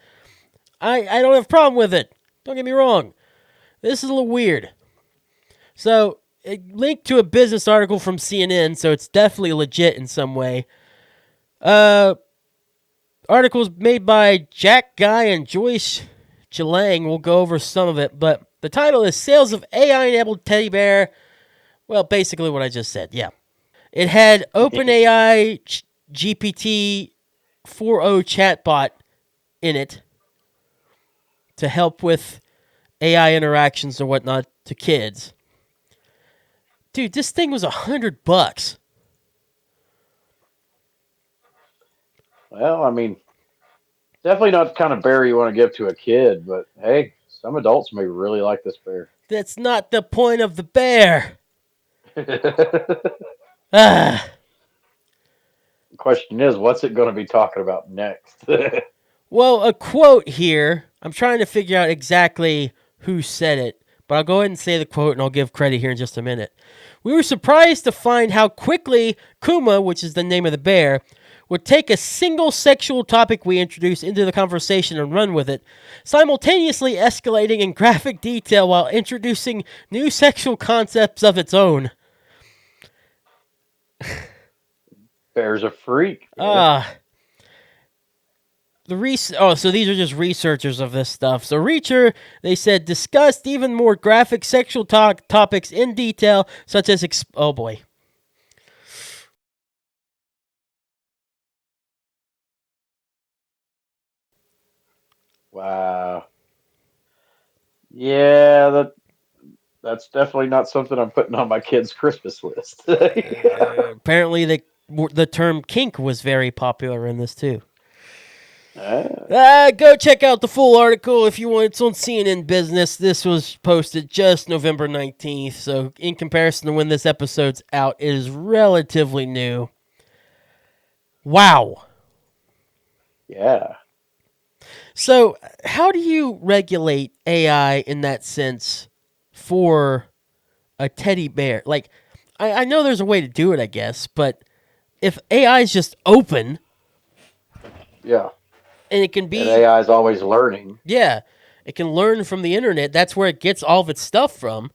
I don't have a problem with it. Don't get me wrong. This is a little weird. So, it linked to a business article from CNN, so it's definitely legit in some way. Articles made by Jack Guy and Joyce Chilang. We'll go over some of it, but the title is Sales of AI-Enabled Teddy Bear. Well, basically what I just said, yeah. It had OpenAI GPT 4.0 chatbot in it to help with AI interactions and whatnot to kids. Dude, this thing was $100. Well, I mean, definitely not the kind of bear you want to give to a kid, but hey, some adults may really like this bear. That's not the point of the bear. The Ah. question is, what's it going to be talking about next? Well, a quote here. I'm trying to figure out exactly who said it, but I'll go ahead and say the quote and I'll give credit here in just a minute. We were surprised to find how quickly Kuma, which is the name of the bear, would take a single sexual topic we introduce into the conversation and run with it, simultaneously escalating in graphic detail while introducing new sexual concepts of its own. Bear's a freak. Ah. So these are just researchers of this stuff. So Reacher, they said, discussed even more graphic sexual topics in detail, such as oh boy. Wow. Yeah, that's definitely not something I'm putting on my kid's Christmas list. Apparently, the term kink was very popular in this too. Ah, Go check out the full article if you want. It's on CNN Business. This was posted just November 19th, so in comparison to when this episode's out, it is relatively new. Wow. yeah. So, how do you regulate AI in that sense for a teddy bear? Like, I know there's a way to do it, I guess, but if AI is just open Yeah. and it can And be, AI is always learning. yeah, it can learn from the internet, that's where it gets all of its stuff from.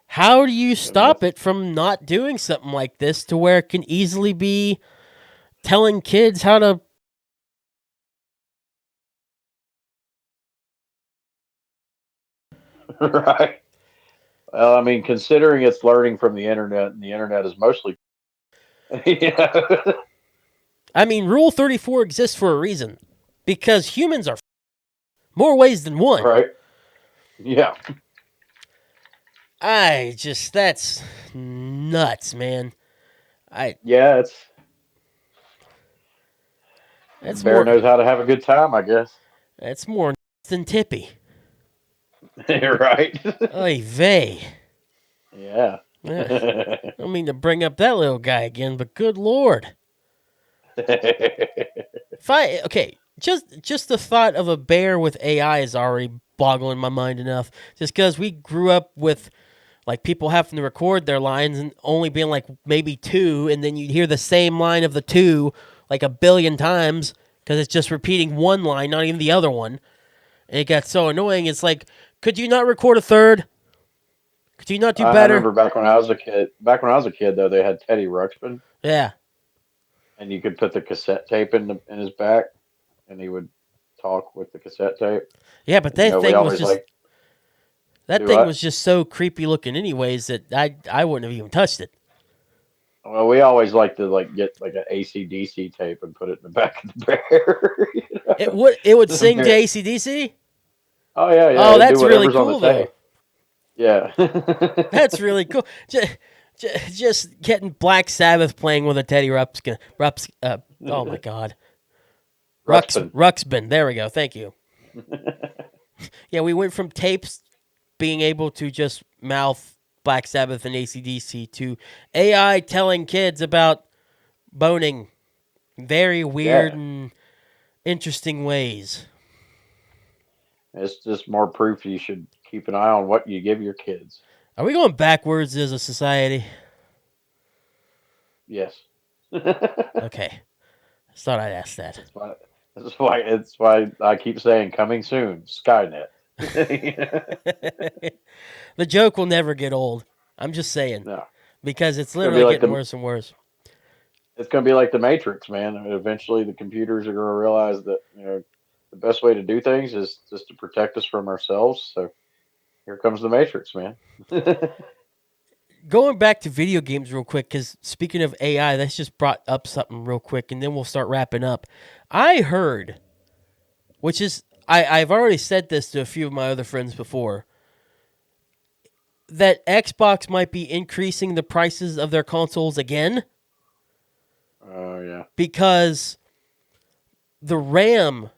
How do you stop it from not doing something like this to where it can easily be telling kids how to. Right. Well, I mean, considering it's learning from the internet, and the internet is mostly. Yeah. I mean, Rule 34 exists for a reason because humans are more ways than one. Right. Yeah. That's nuts, man. Yeah. That's Bear more, knows how to have a good time, I guess. that's more nuts than Tippy. Right. Oy vey. Yeah. Ugh. I don't mean to bring up that little guy again, but good lord. Just the thought of a bear with AI is already boggling my mind enough. Just because we grew up with like people having to record their lines and only being like maybe two, and then you'd hear the same line of the two like a billion times because it's just repeating one line, not even the other one. And it got so annoying. It's like, could you not record a third? Could you not do I better? remember back when I was a kid. Back when I was a kid, though, they had Teddy Ruxpin, Yeah. and you could put the cassette tape in his back, and he would talk with the cassette tape. Yeah, but And, we always like that do thing what? was just so creepy looking anyways that I wouldn't have even touched it. Well, we always like to get like an AC/DC tape and put it in the back of the bear. It would The sing to bear. AC/DC? Oh yeah, yeah. Oh, It'd do that's really whatever's on the cool though. tape. Yeah. That's really cool. Just getting Black Sabbath playing with a Teddy oh my God. Ruxpin. Ruxpin. There we go. Thank you. Yeah, we went from tapes being able to just mouth Black Sabbath and AC/DC to AI telling kids about boning very weird Yeah. and interesting ways. It's just more proof you should keep an eye on what you give your kids. Are we going backwards as a society? Yes. That's Okay. I thought I'd ask that. why. That's why I keep saying coming soon. Skynet. The joke will never get old. I'm just saying. No, Because it's it's gonna be literally like getting the worse and worse. it's gonna be like the Matrix, man. I mean, eventually, the computers are gonna realize that the best way to do things is just to protect us from ourselves. So here comes the Matrix, man. Going back to video games real quick, because speaking of AI, that's just brought up something real quick, and then we'll start wrapping up. I heard, which is, I've already said this to a few of my other friends before, that Xbox might be increasing the prices of their consoles again Oh yeah, because the RAM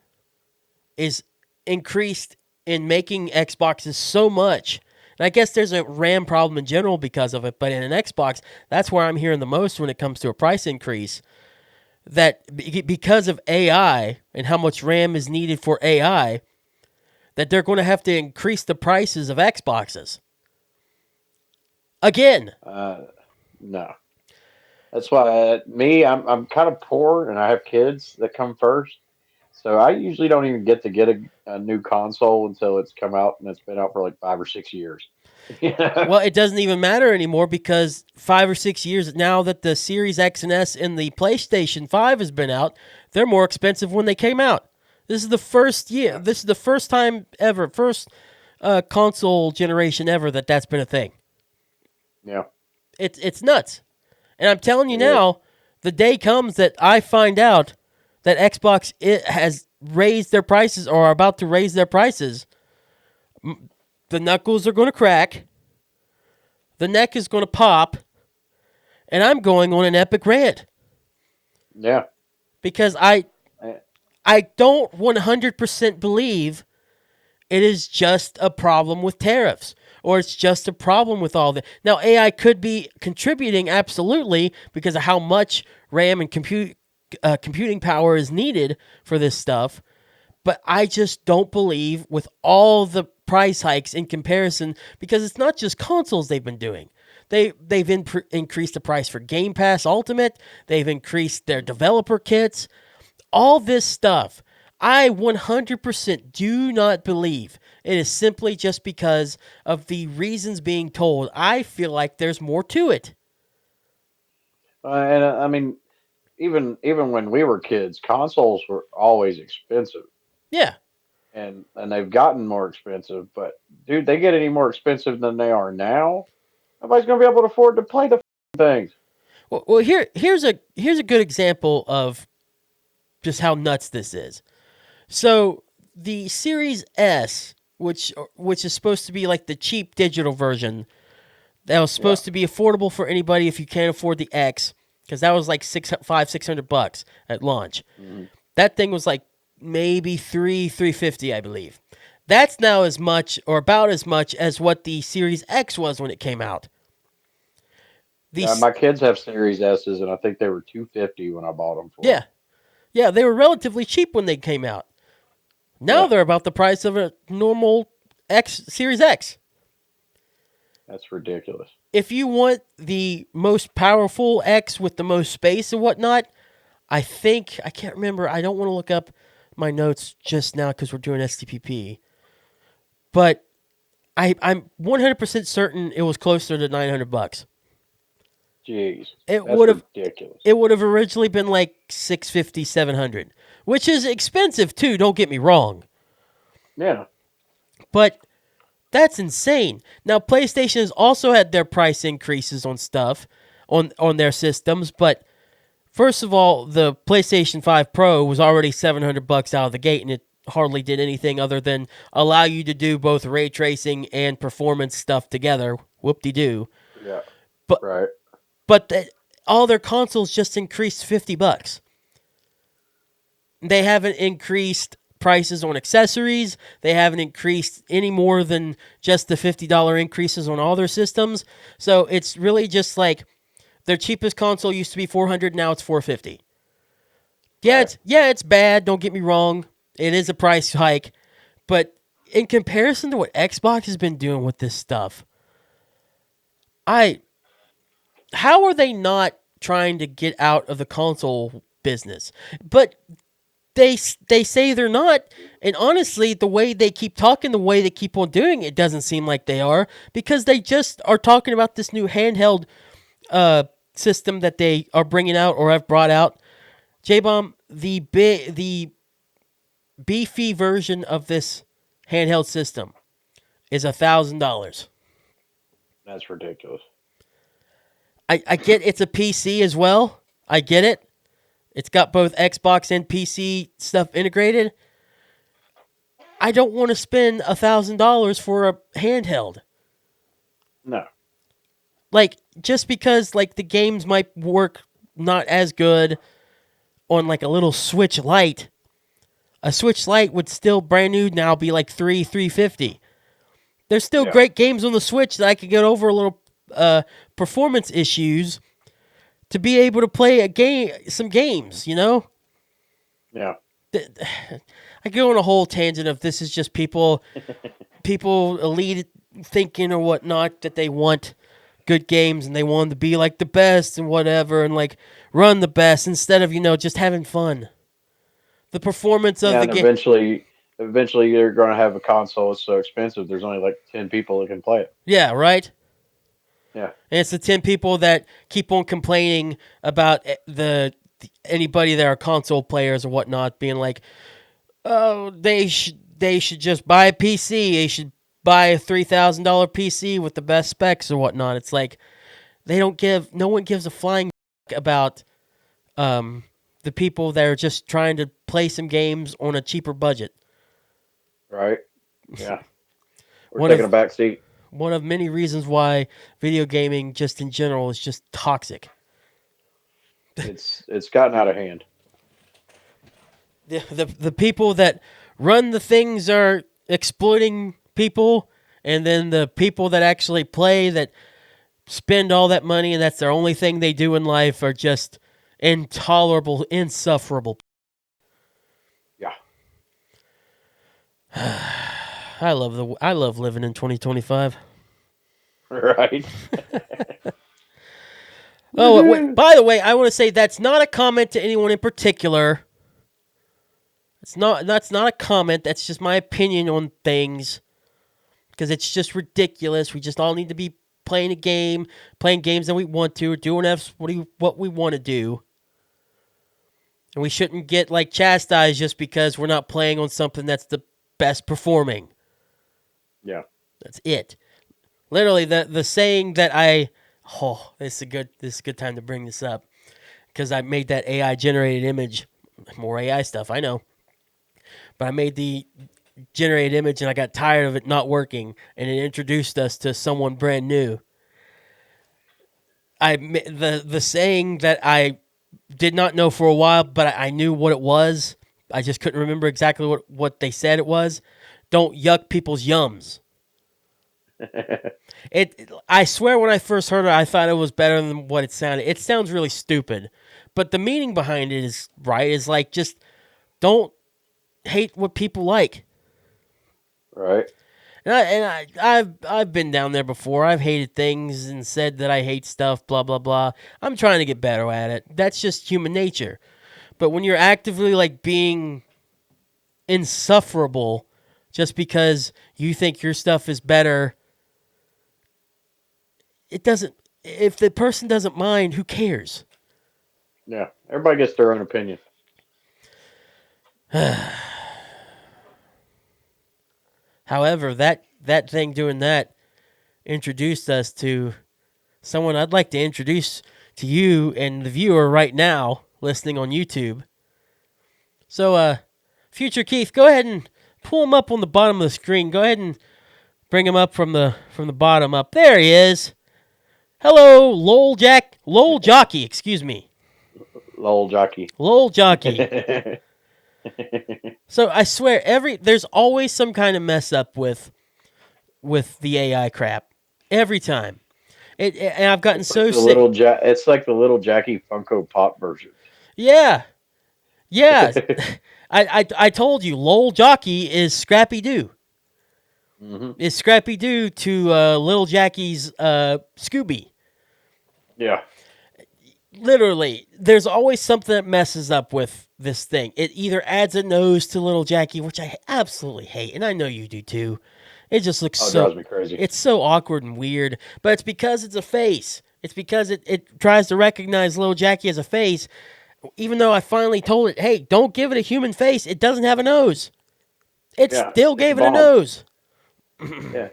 is increased in making Xboxes so much. And I guess there's a RAM problem in general because of it, but in an Xbox, that's where I'm hearing the most when it comes to a price increase. That because of AI and how much RAM is needed for AI, that they're going to have to increase the prices of Xboxes. Again. no. That's why I'm kind of poor and I have kids that come first. So I usually don't even get a new console until it's come out and it's been out for like 5 or 6 years. Yeah. Well, it doesn't even matter anymore because 5 or 6 years now that the Series X and S and the PlayStation 5 has been out, they're more expensive when they came out. This is the first year. Yeah. This is the first time ever, first console generation ever that's been a thing. Yeah. It's nuts. And I'm telling you It is. now, the day comes that I find out that Xbox has raised their prices or are about to raise their prices. The knuckles are going to crack. The neck is going to pop. And I'm going on an epic rant. Yeah. Because I Eh, don't 100% believe it is just a problem with tariffs or it's just a problem with all that. Now, AI could be contributing absolutely because of how much RAM and computing power is needed for this stuff. But I just don't believe with all the price hikes in comparison because it's not just consoles they've been doing. They've increased the price for Game Pass Ultimate. They've increased their developer kits. All this stuff. I 100% do not believe it is simply just because of the reasons being told. I feel like there's more to it. and I mean, even when we were kids, consoles were always expensive, Yeah. and they've gotten more expensive. But dude, they get any more expensive than they are now. Nobody's gonna be able to afford to play the things. Well, here's a good example of just how nuts this is. So the Series S, which is supposed to be like the cheap digital version, that was Yeah. supposed to be affordable for anybody if you can't afford the X, because that was like $600 at launch. Mhm. That thing was like maybe $350, I believe. That's now as much or about as much as what the Series X was when it came out. The Yeah, my kids have Series S's, and I think they were 250 when I bought them for them. Yeah, yeah, they were relatively cheap when they came out. Now Yeah, they're about the price of a normal X Series X. that's ridiculous. If you want the most powerful X with the most space and whatnot, I can't remember. I don't want to look up my notes just now because we're doing STPP. But I'm 100% certain it was closer to $900. Jeez, It that's would have ridiculous. it would have originally been like 650, 700, which is expensive too. Don't get me wrong, Yeah, but that's insane. Now PlayStation has also had their price increases on stuff on their systems, but first of all, the PlayStation 5 Pro was already $700 out of the gate, and it hardly did anything other than allow you to do both ray tracing and performance stuff together. Whoop de doo. yeah, But right. but all their consoles just increased $50. They haven't increased prices on accessories. They haven't increased any more than just the $50 increases on all their systems. So it's really just like their cheapest console used to be 400, now it's 450. Right. It's bad, don't get me wrong. It is a price hike, but in comparison to what Xbox has been doing with this stuff, I how are they not trying to get out of the console business? But they say they're not, and honestly, the way they keep talking, the way they keep on doing it, doesn't seem like they are, because they just are talking about this new handheld system that they are bringing out or have brought out. J-Bomb, the beefy version of this handheld system is $1,000. That's ridiculous. I get it's a PC as well. I get it. It's got both Xbox and PC stuff integrated. I don't want to spend $1,000 for a handheld. No. Like, just because like the games might work not as good on like a little Switch Lite. A Switch Lite would still brand new now be like 350. There's still Yeah. great games on the Switch that I could get over a little performance issues to be able to play some games, you know? Yeah. I go on a whole tangent of this is just people elite thinking or whatnot that they want good games and they want them to be like the best and whatever and like run the best instead of just having fun. The performance of Yeah, the and game. eventually you're going to have a console that's so expensive. There's only like 10 people that can play it. Yeah, right. Yeah. And it's the 10 people that keep on complaining about anybody that are console players or whatnot being like, oh, they should just buy a PC. They should buy a $3,000 PC with the best specs or whatnot. It's like no one gives a flying about the people that are just trying to play some games on a cheaper budget. Right. Yeah. We're One taking a of back seat. one of many reasons why video gaming just in general is just toxic. It's gotten out of hand. The people that run the things are exploiting people, and then the people that actually play that spend all that money and that's their only thing they do in life are just intolerable, insufferable. Yeah. I love living in 2025. Right. Oh, wait, by the way, I want to say that's not a comment to anyone in particular. That's not a comment. That's just my opinion on things because it's just ridiculous. We just all need to be playing a game, playing games that we want to, or doing what we want to do. And we shouldn't get like chastised just because we're not playing on something that's the best performing. Yeah. That's it. Literally, the saying that this is a good time to bring this up because I made that AI generated image. More AI stuff, I know. But I made the generated image and I got tired of it not working, and it introduced us to someone brand new. The saying that I did not know for a while, but I knew what it was. I just couldn't remember exactly what they said it was. Don't yuck people's yums. I swear when I first heard it, I thought it was better than what it sounded. It sounds really stupid, but the meaning behind it is right. Is like just don't hate what people like. Right. I've been down there before. I've hated things and said that I hate stuff. Blah blah blah. I'm trying to get better at it. That's just human nature. But when you're actively like being insufferable just because you think your stuff is better, it doesn't. If the person doesn't mind, who cares? Yeah, everybody gets their own opinion. However, that thing doing that introduced us to someone I'd like to introduce to you and the viewer right now listening on YouTube. So, future Keith, go ahead and pull him up on the bottom of the screen. Go ahead and bring him up from the bottom up. There he is. Hello, Lil Jockey, excuse me. Lil Jackie. Lil Jockey. So I swear, there's always some kind of mess up with the AI crap. Every time. And I've gotten It's so like the sick. It's like the Little Jackie Funko Pop version. Yeah. Yeah. I told you, Lil Jockey is Scrappy Doo. Mm-hmm. Is Scrappy Doo to Lil Jackie's Scooby. Yeah. Literally, there's always something that messes up with this thing. It either adds a nose to Little Jackie, which I absolutely hate, and I know you do too. It just looks It drives me crazy. It's so awkward and weird, but it's because it's a face. It's because it tries to recognize Little Jackie as a face, even though I finally told it, hey, don't give it a human face. It doesn't have a nose. It still gave it a nose. Yeah.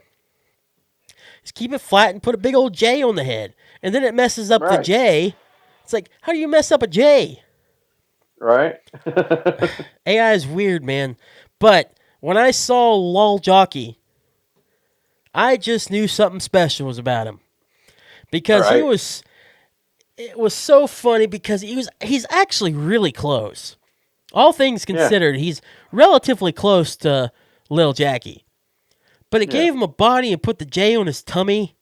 Just keep it flat and put a big old J on the head. And then it messes up the J. It's like, how do you mess up a J? Right? AI is weird, man. But when I saw Lil Jockey, I just knew something special was about him. Because it was so funny because he's actually really close. All things considered, he's relatively close to Lil Jackie. But it gave him a body and put the J on his tummy.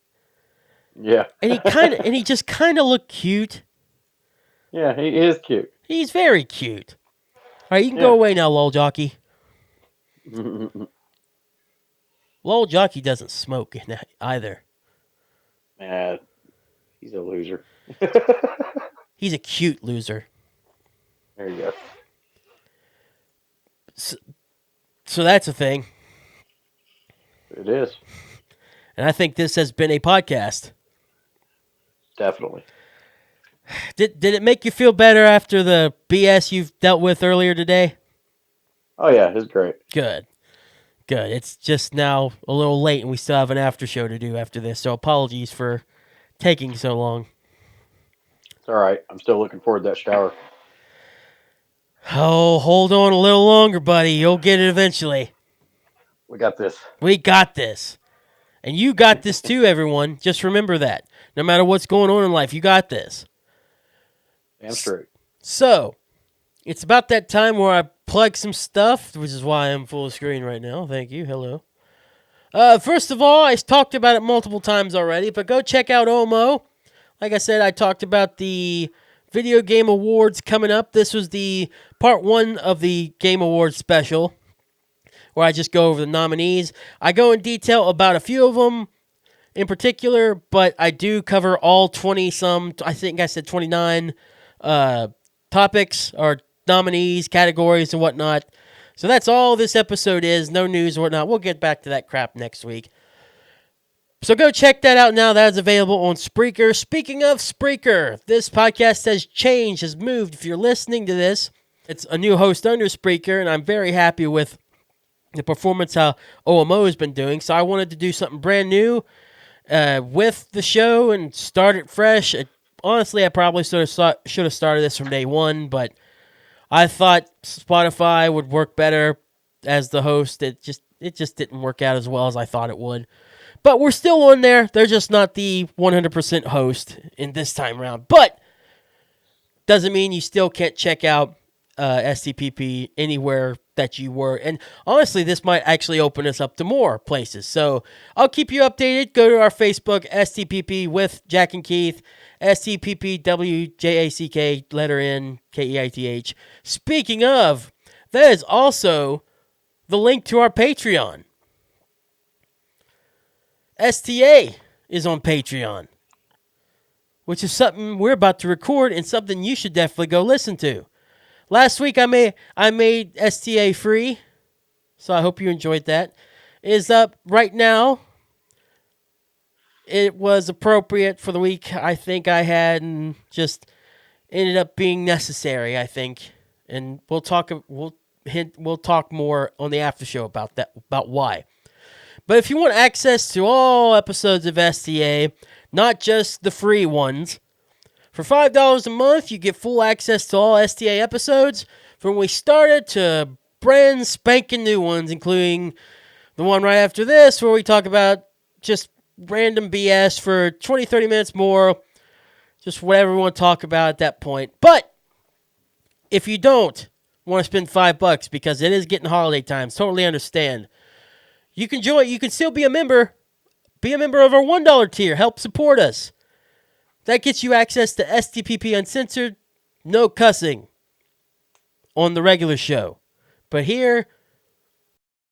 Yeah. And he just kind of looked cute. Yeah, he is cute. He's very cute. All right, you can go away now, Lil Jockey. Lil Jockey doesn't smoke either. Man, he's a loser. He's a cute loser. There you go. So that's a thing. It is. And I think this has been a podcast. Definitely. Did it make you feel better after the BS you've dealt with earlier today? Oh, yeah, it's great. Good. It's just now a little late and we still have an after show to do after this. So apologies for taking so long. It's all right. I'm still looking forward to that shower. Oh, hold on a little longer, buddy. You'll get it eventually. We got this. We got this. And you got this too, everyone. Just remember that. No matter what's going on in life, you got this. Damn straight. So, it's about that time where I plug some stuff, which is why I'm full screen right now. Thank you. Hello. First of all, I talked about it multiple times already, but go check out OMO. Like I said, I talked about the Video Game Awards coming up. This was the part 1 of the Game Awards special, where I just go over the nominees. I go in detail about a few of them in particular, but I do cover all 20-some, I think I said 29 topics or nominees, categories, and whatnot. So that's all this episode is. No news or whatnot. We'll get back to that crap next week. So go check that out now. That is available on Spreaker. Speaking of Spreaker, this podcast has changed, has moved. If you're listening to this, it's a new host under Spreaker, and I'm very happy with the performance how OMO has been doing. So I wanted to do something brand new with the show and start it fresh. Honestly, I probably should have started this from day one, but I thought Spotify would work better as the host. It just didn't work out as well as I thought it would. But we're still on there. They're just not the 100% host in this time around. But doesn't mean you still can't check out STPP anywhere that you were. And honestly, this might actually open us up to more places. So I'll keep you updated. Go to our Facebook, STPP with Jack and Keith, STPPWJACK, letter N, KEITH. Speaking of, that is also the link to our Patreon. STA is on Patreon, which is something we're about to record and something you should definitely go listen to. Last week I made STA free, so I hope you enjoyed that. It is up right now. It was appropriate for the week I think I had, and just ended up being necessary, I think. And we'll talk more on the after show about that, about why. But if you want access to all episodes of STA, not just the free ones, for $5 a month, you get full access to all STA episodes from when we started to brand spanking new ones, including the one right after this, where we talk about just random BS for 20, 30 minutes more, just whatever we want to talk about at that point. But if you don't want to spend $5 because it is getting holiday times, totally understand. You can join. You can still be a member. Be a member of our $1 tier. Help support us. That gets you access to STPP Uncensored, no cussing on the regular show. But here,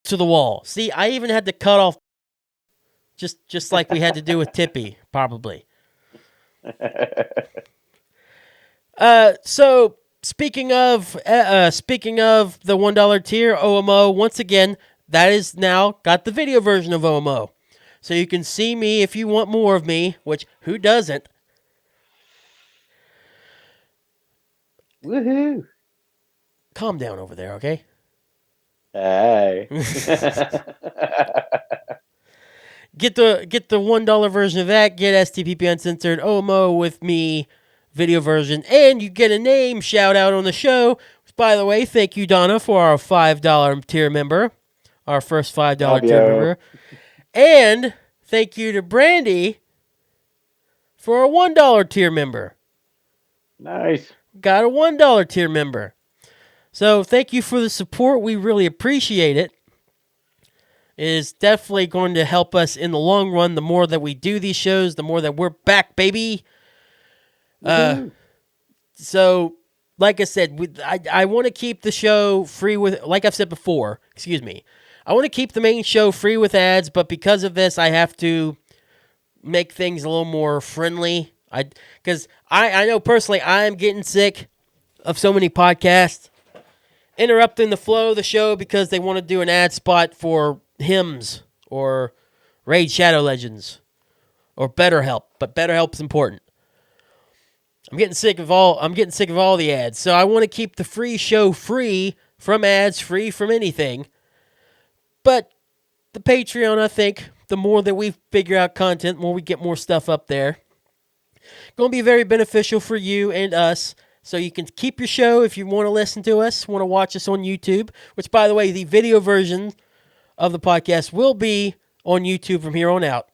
to the wall. See, I even had to cut off, just like we had to do with Tippy, probably. So speaking of the $1 tier, OMO, once again, that is now got the video version of OMO. So you can see me if you want more of me, which who doesn't? Woohoo! Calm down over there, okay? Hey. Get the $1 version of that. Get STPP Uncensored OMO with me video version, and you get a name shout out on the show. By the way, thank you, Donna, for our $5 tier member, our first $5 tier member, and thank you to Brandy for a $1 tier member. Nice. Got a $1 tier member. So thank you for the support. We really appreciate it. It is definitely going to help us in the long run. The more that we do these shows, the more that we're back, baby. So, like I said, I want to keep the show free with, like I've said before, I want to keep the main show free with ads, but because of this, I have to make things a little more friendly. Because I know personally, I'm getting sick of so many podcasts interrupting the flow of the show because they want to do an ad spot for hymns or Raid Shadow Legends or BetterHelp, but BetterHelp's important. I'm getting sick of all the ads. So I want to keep the free show free from ads, free from anything. But the Patreon, I think, the more that we figure out content, the more we get more stuff up there. Going to be very beneficial for you and us. So you can keep your show if you want to listen to us, want to watch us on YouTube, which, by the way, the video version of the podcast will be on YouTube from here on out.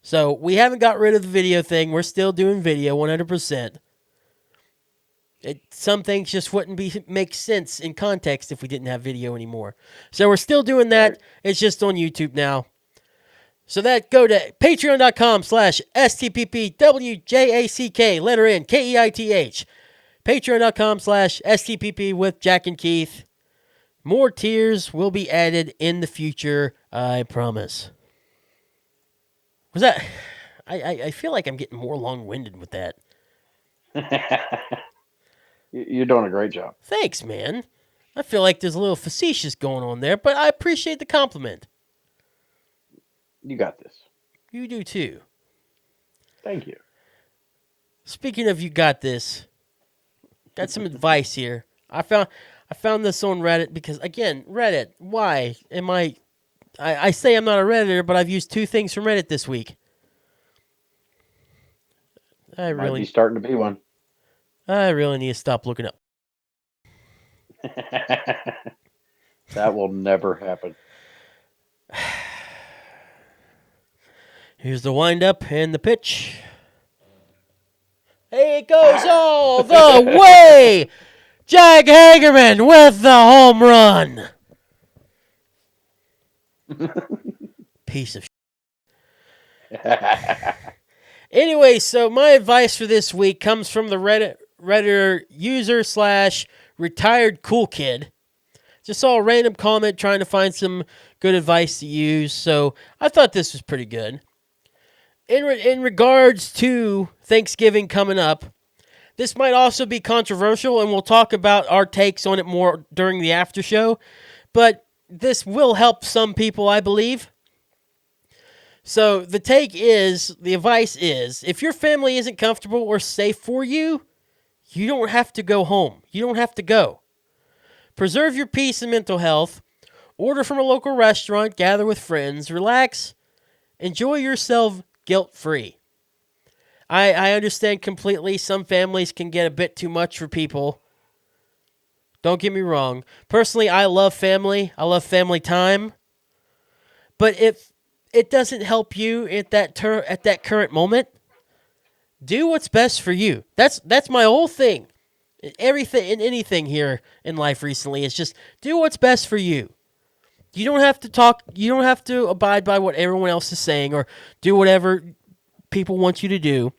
So we haven't got rid of the video thing. We're still doing video 100%. Some things just wouldn't make sense in context if we didn't have video anymore. So we're still doing that. It's just on YouTube now. So go to patreon.com/STPPWJACK, letter N, KEITH. Patreon.com/STPP with Jack and Keith. More tiers will be added in the future, I promise. Was that... I feel like I'm getting more long-winded with that. You're doing a great job. Thanks, man. I feel like there's a little facetious going on there, but I appreciate the compliment. You got this. You do too. Thank you. Speaking of you got this, got some advice here. I found this on Reddit because, again, Reddit, why am I say I'm not a Redditor, but I've used 2 things from Reddit this week. Might be starting to be one. I really need to stop looking up. That will never happen. Here's the wind-up and the pitch. It goes all the way! Jack Hagerman with the home run! Piece of shit. Anyway, so my advice for this week comes from the Redditor user / retired cool kid. Just saw a random comment trying to find some good advice to use, so I thought this was pretty good. In regards to Thanksgiving coming up, This might also be controversial, and we'll talk about our takes on it more during the after show, but this will help some people, I believe. So the advice is, if your family isn't comfortable or safe for you, you don't have to go home. You don't have to go. Preserve your peace and mental health. Order from a local restaurant, gather with friends, relax, enjoy yourself guilt free. I understand completely. Some families can get a bit too much for people. Don't get me wrong. Personally, I love family. I love family time. But if it doesn't help you at that current moment, do what's best for you. That's my whole thing. Everything and anything here in life recently is just do what's best for you. You don't have to talk. You don't have to abide by what everyone else is saying or do whatever people want you to do.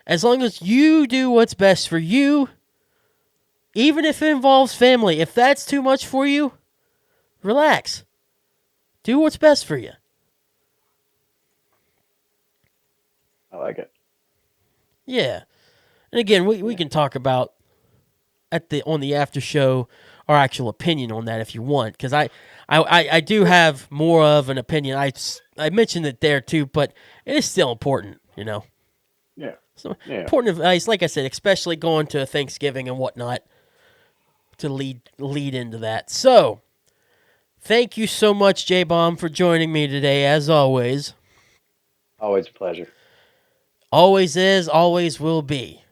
As long as you do what's best for you, even if it involves family, if that's too much for you, relax. Do what's best for you. I like it. Yeah. And again, we Yeah. can talk about on the after show our actual opinion on that if you want, because I do have more of an opinion. I mentioned it there too, but it is still important, you know. Yeah. So Yeah. important advice, like I said, especially going to Thanksgiving and whatnot to lead into that. So thank you so much, J Bomb, for joining me today, as always. Always a pleasure. Always is, always will be.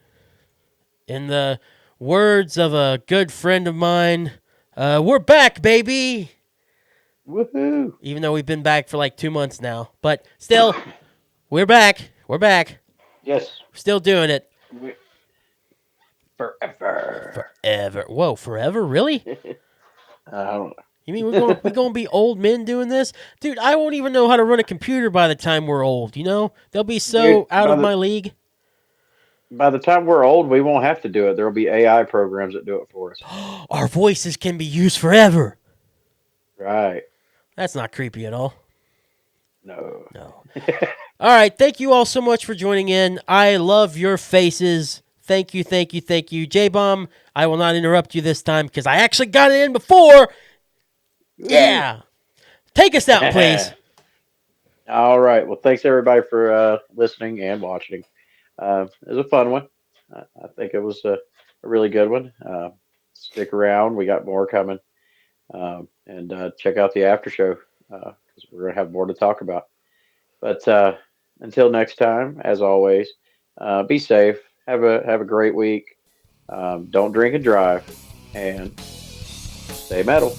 In the words of a good friend of mine, we're back, baby. Woohoo! Even though we've been back for like 2 months now, but still, we're back. We're back. Yes. We're still doing it Forever. forever. Whoa, forever? Really? I don't You mean know. we're gonna be old men doing this, dude? I won't even know how to run a computer by the time we're old. You know, they'll be Dude, so out of my league. by the time we're old, we won't have to do it. There will be AI programs that do it for us. Our voices can be used forever. Right. That's not creepy at all. No. No. All right. Thank you all so much for joining in. I love your faces. Thank you, thank you, thank you. J Bomb, I will not interrupt you this time because I actually got it in before. Woohoo. Yeah. Take us out, please. All right. Well, thanks everybody for listening and watching. It was a fun one. I think it was a really good one. Stick around. We got more coming. And check out the after show because we're going to have more to talk about. But until next time, as always, be safe. Have a great week. Don't drink and drive, and stay metal.